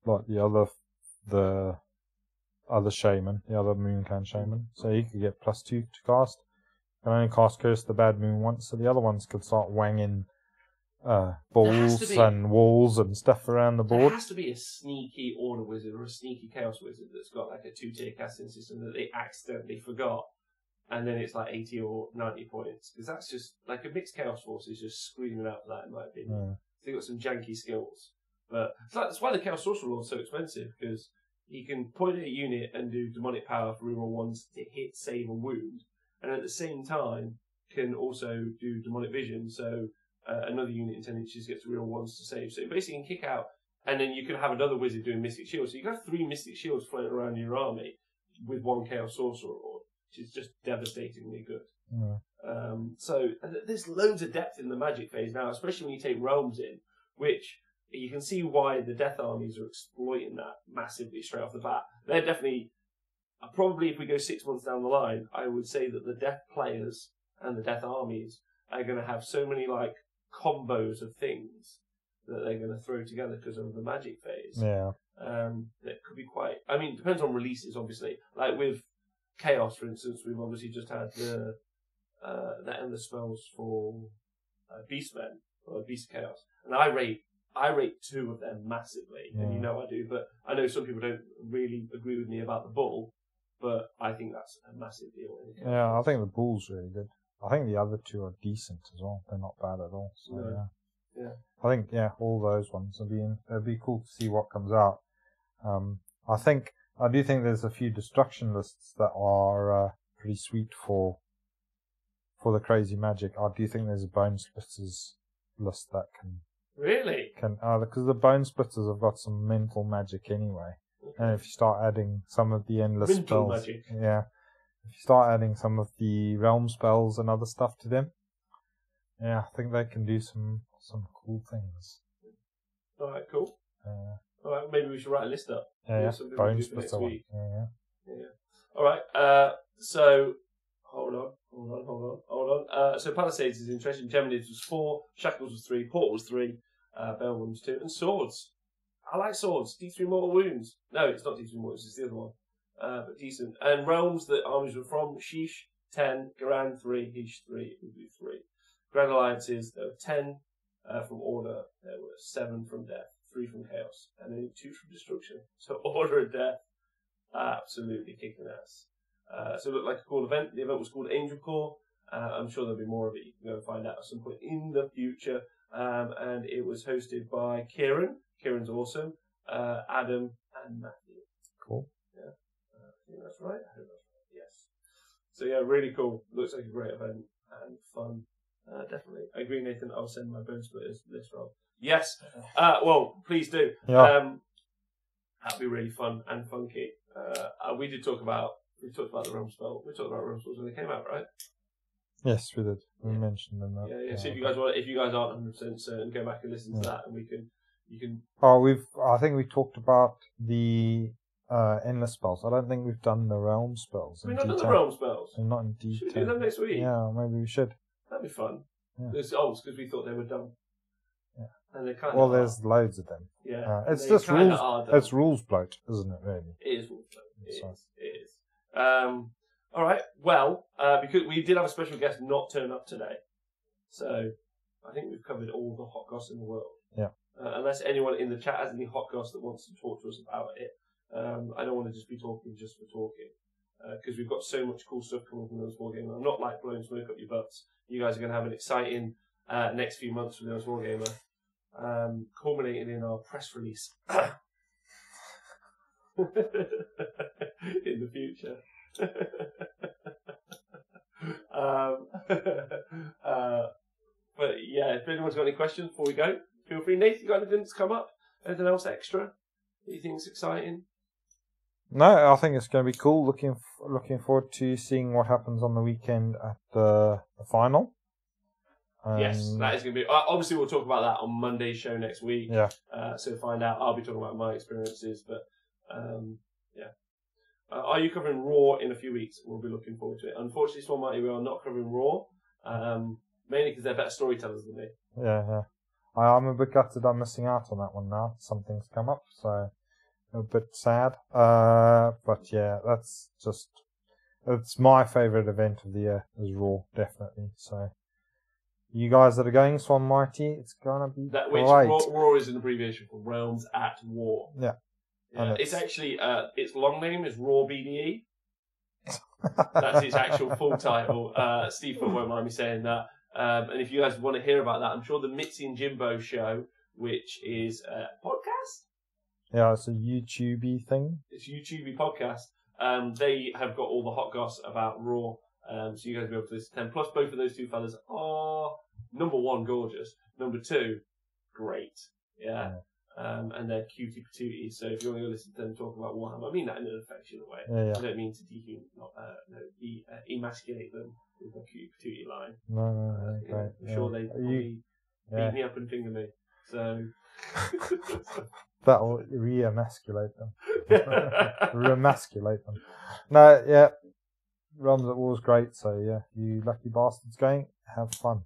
like the other shaman, the other Moonclan shaman, so he could get +2 to cast. Can only cast Curse the Bad Moon once, so the other ones could start wanging balls and walls and stuff around the board. There has to be a sneaky Order Wizard or a sneaky Chaos Wizard that's got like a 2-tier casting system that they accidentally forgot, and then it's like 80 or 90 points, because that's just like a mixed Chaos Force is just screaming out for that, in my opinion. Yeah. They've got some janky skills, but that's why the Chaos Sorcerer Lord's so expensive, because he can point at a unit and do demonic power for reroll ones to hit, save, and wound, and at the same time can also do demonic vision, so another unit in 10 inches gets reroll ones to save. So you basically can kick out, and then you can have another wizard doing Mystic Shields. So you can have 3 Mystic Shields floating around your army with 1 Chaos Sorcerer Lord, which is just devastatingly good. Yeah. So there's loads of depth in the Magic phase now, especially when you take Realms in, which you can see why the Death armies are exploiting that massively straight off the bat. They're definitely, probably if we go 6 months down the line, I would say that the Death players and the Death armies are going to have so many like combos of things that they're going to throw together because of the Magic phase. Yeah. That could be quite, I mean, it depends on releases, obviously. Like with Chaos, for instance, we've obviously just had the Endless Spells for Beastmen, or Beast of Chaos. And I rate 2 of them massively, and you know I do, but I know some people don't really agree with me about the Bull, but I think that's a massive deal. Yeah, I think the Bull's really good. I think the other 2 are decent as well. They're not bad at all. So yeah. I think all those ones it'd be cool to see what comes out. I think I do think there's a few destruction lists that are pretty sweet for the crazy magic. I do think there's a bone splitters list that can Really? because the bone splitters have got some mental magic anyway. And if you start adding some of the endless Mental spells, magic. yeah, if you start adding some of the realm spells and other stuff to them, yeah, I think they can do some cool things. All right, cool. All right, maybe we should write a list up. Yeah, Something bone we do for next splitter week. one. Yeah. All right. So hold on. So Palisades is interesting. Geminids was 4, Shackles was 3, Portal was 3, Bellwood was 2, and Swords. I like Swords. D3 Mortal Wounds. No, it's not D3 Mortal. It's the other one. But decent. And realms that armies were from: Sheesh 10, Garan 3, Hish 3, Ubu 3. Grand Alliances, there were 10 from Order. There were 7 from Death, 3 from Chaos, and then 2 from Destruction. So Order and Death, absolutely kicking ass. So it looked like a cool event. The event was called Angel Core. I'm sure there'll be more of it. You can go and find out at some point in the future. And it was hosted by Kieran. Kieran's awesome. Adam and Matthew. Cool. Yeah. I think that's right. I hope that's right. Yes. So yeah, really cool. Looks like a great event and fun. Definitely. I agree, Nathan. I'll send my Bone Splitters list roll. Yes. Well, please do. Yeah. That'd be really fun and funky. We talked about the realm spell. We talked about realm spells when they came out, right? Yes, we did. We mentioned them. Yeah. So if you guys aren't 100% certain, go back and listen to that, and you can. Oh, I think we talked about the endless spells. I don't think we've done the realm spells. We've not done the realm spells. And not in detail. Should we do them next week? Yeah, maybe we should. That'd be fun. Yeah. It's because we thought they were done. Yeah. And they kind of. Well, there's loads of them. Yeah. It's just rules. It's rules bloat, isn't it? Really. It is rules bloat. It is. All right. Well, because we did have a special guest not turn up today, so I think we've covered all the hot goss in the world. Yeah. Unless anyone in the chat has any hot goss that wants to talk to us about it, I don't want to just be talking just for talking, because we've got so much cool stuff coming from honest-wargamer. I'm not like blowing smoke up your butts. You guys are going to have an exciting next few months with honest-wargamer, culminating in our press release in the future. But yeah, if anyone's got any questions before we go, feel free. Nathan, you got anything that's come up? Anything else extra that you think's exciting? No, I think it's going to be cool. Looking forward to seeing what happens on the weekend at the final. Yes, that is going to be. Obviously, we'll talk about that on Monday's show next week. Yeah. So find out. I'll be talking about my experiences, but yeah. Are you covering Raw in a few weeks? We'll be looking forward to it. Unfortunately, Swan Mighty, we are not covering Raw, mainly because they're better storytellers than me. Yeah. I'm a bit gutted I'm missing out on that one now. Something's come up, so a bit sad. But yeah, it's my favourite event of the year is Raw, definitely. So you guys that are going Swan Mighty, it's gonna be great. Raw is an abbreviation for Realms at War. Yeah. Yeah, it's actually its long name is Raw BDE. That's its actual full title. Steve won't mind me saying that. And if you guys want to hear about that, I'm sure the Mitzi and Jimbo show, which is a podcast. Yeah, it's a YouTube-y thing. It's a YouTube-y podcast. They have got all the hot goss about Raw, so you guys will be able to listen to them. Plus, both of those two fellas are, number one, gorgeous. Number two, great. Yeah. And they're cutie patootie, so if you want to go listen to them talk about Warhammer, I mean that in an affectionate way. Yeah. I don't mean to emasculate them with a cutie patootie line. No, great. I'm sure they probably beat me up and finger me, so... That'll re-emasculate them. Re-emasculate them. No, yeah, Realms at War's great, so yeah, you lucky bastards going, have fun.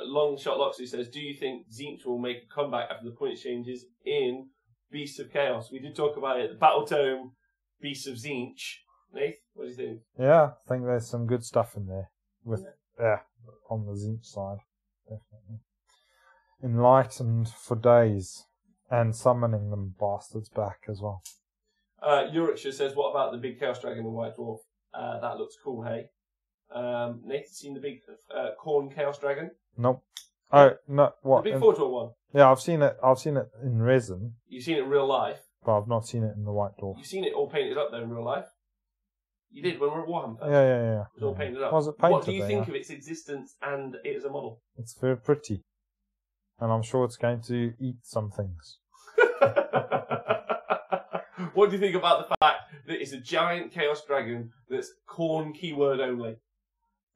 Long Shot Loxley says, do you think Tzeentch will make a comeback after the point changes in Beasts of Chaos? We did talk about it, the Battle Tome, Beasts of Tzeentch. Nath, what do you think? Yeah, I think there's some good stuff in there on the Tzeentch side, definitely. Enlightened for days, and summoning them bastards back as well. Yorkshire says, what about the big Chaos Dragon and White Dwarf? That looks cool, hey? Nathan, seen the big Khorne Chaos Dragon? Nope. Oh no! What? The big Forge World one. Yeah, I've seen it. I've seen it in resin, You've seen it in real life. but I've not seen it in the White Dwarf. You've seen it all painted up though in real life. You did when we were at Warhammer Fest. Yeah. It was all painted up. Was it painted? What do you think of its existence and it as a model? It's very pretty, and I'm sure it's going to eat some things. What do you think about the fact that it's a giant Chaos Dragon that's Khorne keyword only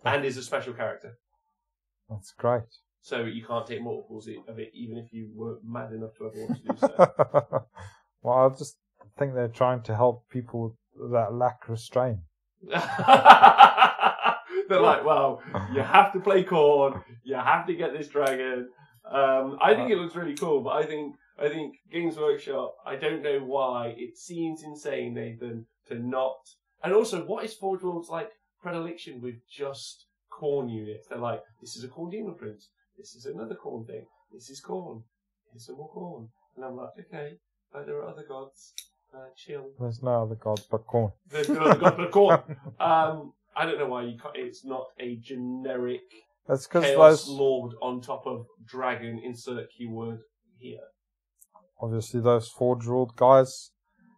and is a special character? That's great. So you can't take multiples of it even if you were mad enough to ever want to do so. Well, I just think they're trying to help people that lack restraint. They're like, well, you have to play Khorne, you have to get this dragon. I think it looks really cool, but I think Games Workshop, I don't know why, it seems insane, Nathan, to not... And also, what is Forge World's, like, predilection with just Khorne units? They're like, this is a Khorne Demon Prince, this is another Khorne thing, this is Khorne, here's some more Khorne. And I'm like, okay, there are other gods, chill. There's no other gods but Khorne. There's no other gods but Khorne. I don't know why it's not a generic That's because Chaos Lord on top of Dragon, insert keyword here. Obviously, those Forge World guys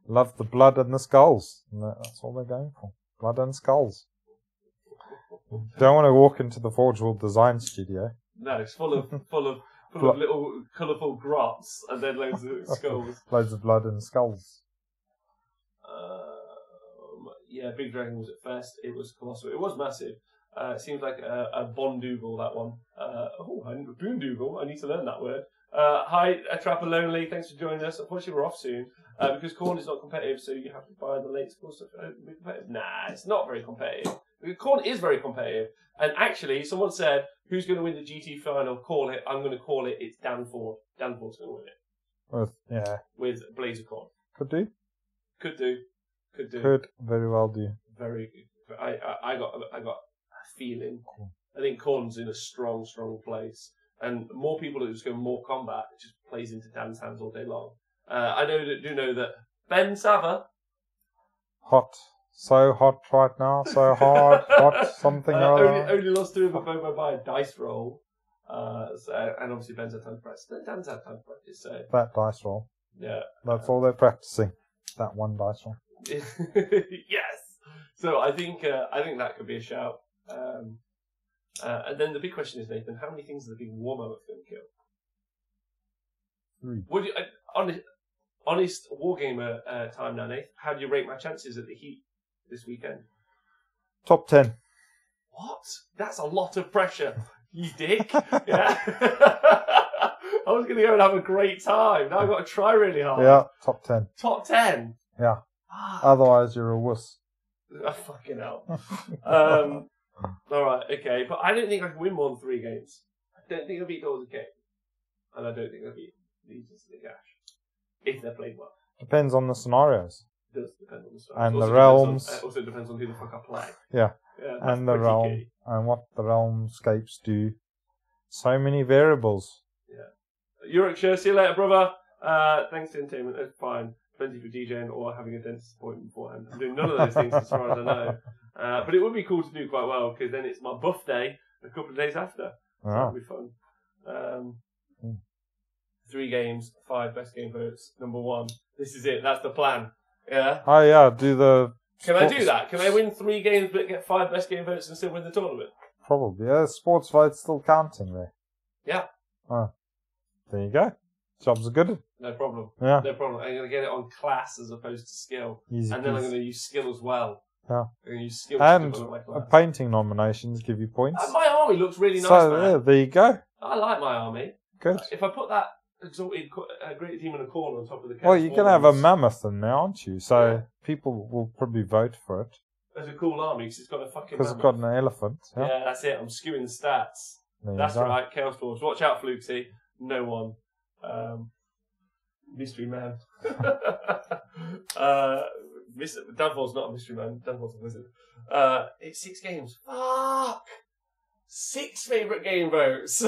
love the blood and the skulls. And that's all they're going for. Blood and skulls. Don't want to walk into the Forge World design studio. No, it's full of little colourful grots and then loads of skulls. Loads of blood and skulls. Yeah, Big Dragon was at Fest. It was colossal. It was massive. It seems like a Bondoogle, that one. Boondoogle. I need to learn that word. Hi, Trapper Lonely. Thanks for joining us. Unfortunately, we're off soon because Khorne is not competitive, so you have to buy the latest course stuff to be competitive. Nah, it's not very competitive. Khorne is very competitive. And actually, someone said, who's going to win the GT final? Call it. I'm going to call it. It's Dan Ford. Dan Ford's going to win it. With Blazer Khorne. Could do. Could do. Could very well do. Very good. I got a feeling. Cool. I think Khorne's in a strong place. And more people that just go more combat, it just plays into Dan's hands all day long. I do know that Ben Sava. Hot. So hot right now. So hard. Hot. Something or other. Only lost to him by a dice roll. And obviously Ben's had time to practice. Dan's had time to practice. So. That dice roll. Yeah. That's all they're practicing. That one dice roll. Yes. So I think that could be a shout. And then the big question is, Nathan, how many things is the big war mammoth going to kill? 3. Would you, honest wargamer time now, Nathan? How do you rate my chances at the Heat this weekend? Top 10. What? That's a lot of pressure, you dick. Yeah. I was going to go and have a great time. Now I've got to try really hard. Yeah, top 10. Top 10? Yeah. Otherwise, you're a wuss. Oh, fucking hell. Alright, okay. But I don't think I can win more than 3 games. I don't think I'll beat Doors of Cain. And I don't think I'll beat Legions of the Gash. If they're played well. Depends on the scenarios. It does depend on the scenarios. And the realms. It also depends on who the fuck I play. Yeah. And the realm. Key. And what the realmscapes do. So many variables. Yeah. Yorkshire, see you later, brother. Thanks to entertainment. That's fine. Plenty for DJing or having a dentist appointment beforehand. I'm doing none of those things as far as I know. But it would be cool to do quite well because then it's my buff day a couple of days after. So that'll be fun. 3 games, 5 best game votes. Number 1. This is it. That's the plan. Yeah. Oh yeah. Do the. Can I do that? Can I win 3 games but get 5 best game votes and still win the tournament? Probably. Yeah. Sports vote's still counting there. Yeah. Oh. There you go. Jobs are good. No problem. Yeah. No problem. I'm going to get it on class as opposed to skill. Easy and then I'm going to use skill as well. Yeah. I'm going to use skill and to my class. Painting nominations give you points. And my army looks really nice, so, man. Yeah, there you go. I like my army. Good. If I put that exalted great demon of corn on top of the well, you're going to have a mammoth in there, aren't you? So people will probably vote for it. That's a cool army because it's got a fucking because it's got an elephant. Yeah, that's it. I'm skewing the stats. That's right, Chaos Dwarves. Watch out, Flukesy. No one. Mystery Man. Danforth's not a mystery man. Danforth's a wizard. It's 6 games. Fuck! 6 favourite game votes.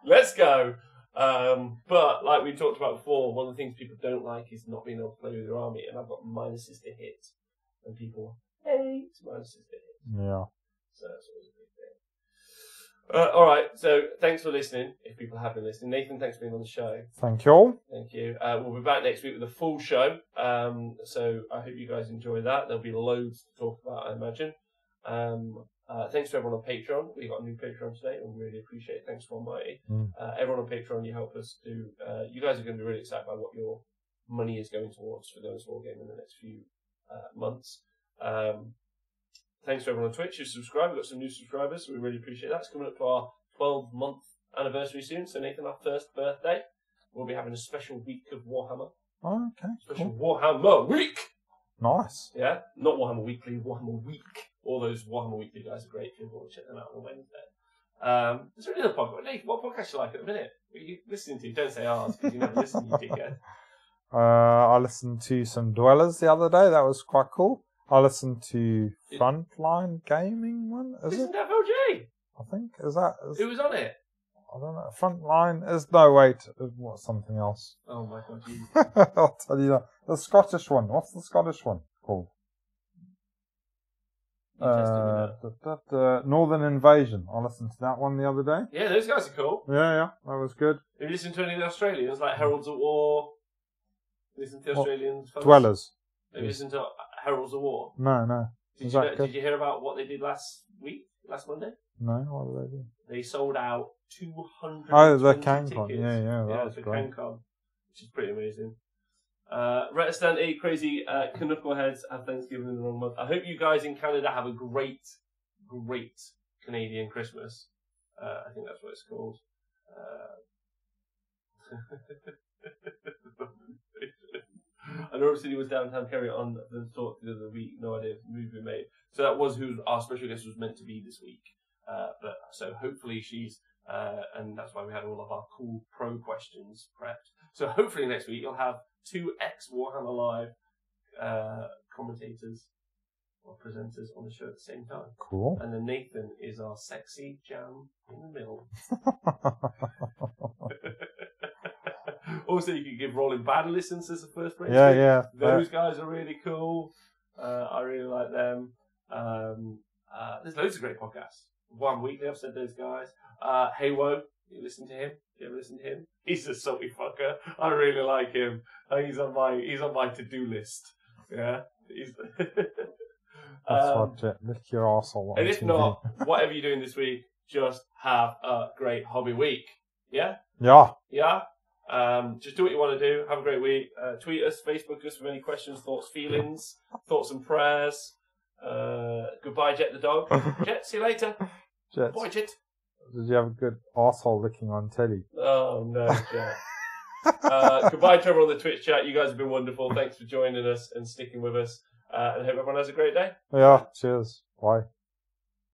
Let's go. But like we talked about before, one of the things people don't like is not being able to play with their army, and I've got minuses to hit, and people hate minuses to hit. Yeah. So that's always a big thing. All right, so thanks for listening, if people have been listening. Nathan, thanks for being on the show. Thank you all. Thank you. We'll be back next week with a full show, so I hope you guys enjoy that. There'll be loads to talk about, I imagine. Thanks to everyone on Patreon. We got a new Patreon today, and we really appreciate it. Thanks to Almighty. Everyone on Patreon, you help us do. You guys are going to be really excited by what your money is going towards for the Honest Wargamer in the next few months. Thanks to everyone on Twitch who subscribed. We've got some new subscribers, so we really appreciate that. It's coming up to our 12-month anniversary soon, so Nathan, our first birthday, we'll be having a special week of Warhammer. Oh, okay. Special Warhammer week! Nice. Yeah? Not Warhammer Weekly, Warhammer Week. All those Warhammer Weekly guys are great. If you want to check them out on Wednesday. Is there any other podcast? Nathan, what podcast you like at the minute? What are you listening to? Don't say ours, because you never listen, you dickhead. I listened to some Dwellers the other day. That was quite cool. I listened to Frontline Gaming one. Isn't that FLG? I think. Is that? Who was on it? I don't know. Frontline is no wait. What's something else? Oh my god, Jesus. I'll tell you that. The Scottish one. What's the Scottish one called? The Northern Invasion. I listened to that one the other day. Yeah, those guys are cool. Yeah, that was good. Have you listened to any of the Australians, like Heralds of War? Listen to the Australians? Folks? Dwellers. Have you listened to Heralds of War? No. Did you hear about what they did last Monday? No, what did they do? They sold out 200 the CanCon. tickets. Yeah, that was great. CanCon, which is pretty amazing. Retistant 8 crazy knuckleheads have Thanksgiving in the wrong month. I hope you guys in Canada have a great Canadian Christmas. I think that's what it's called. I know City was downtown Kerry on the talk the other week. No idea if the movie we made. So that was who our special guest was meant to be this week. But so hopefully she's and that's why we had all of our cool pro questions prepped. So hopefully next week you'll have 2 ex-Warhammer Live commentators or presenters on the show at the same time. Cool. And then Nathan is our sexy jam in the middle. Also, you can give Rolling Bad listens as a first break. Yeah. Those guys are really cool. I really like them. There's loads of great podcasts. One Weekly, I've said those guys. Hey Wo, you listen to him? Do you ever listen to him? He's a salty fucker. I really like him. He's on my to-do list. Yeah. That's what lick your arsehole. And if not, whatever you're doing this week, just have a great hobby week. Yeah? Yeah. Just do what you want to do. Have a great week. Tweet us, Facebook us with any questions, thoughts, feelings, thoughts and prayers. Goodbye, Jet the dog. Jet, see you later. Jet. Bye, Jet. Did you have a good arsehole licking on telly? Oh, no, Jet. Goodbye to everyone on the Twitch chat. You guys have been wonderful. Thanks for joining us and sticking with us. And I hope everyone has a great day. Yeah, cheers. Bye.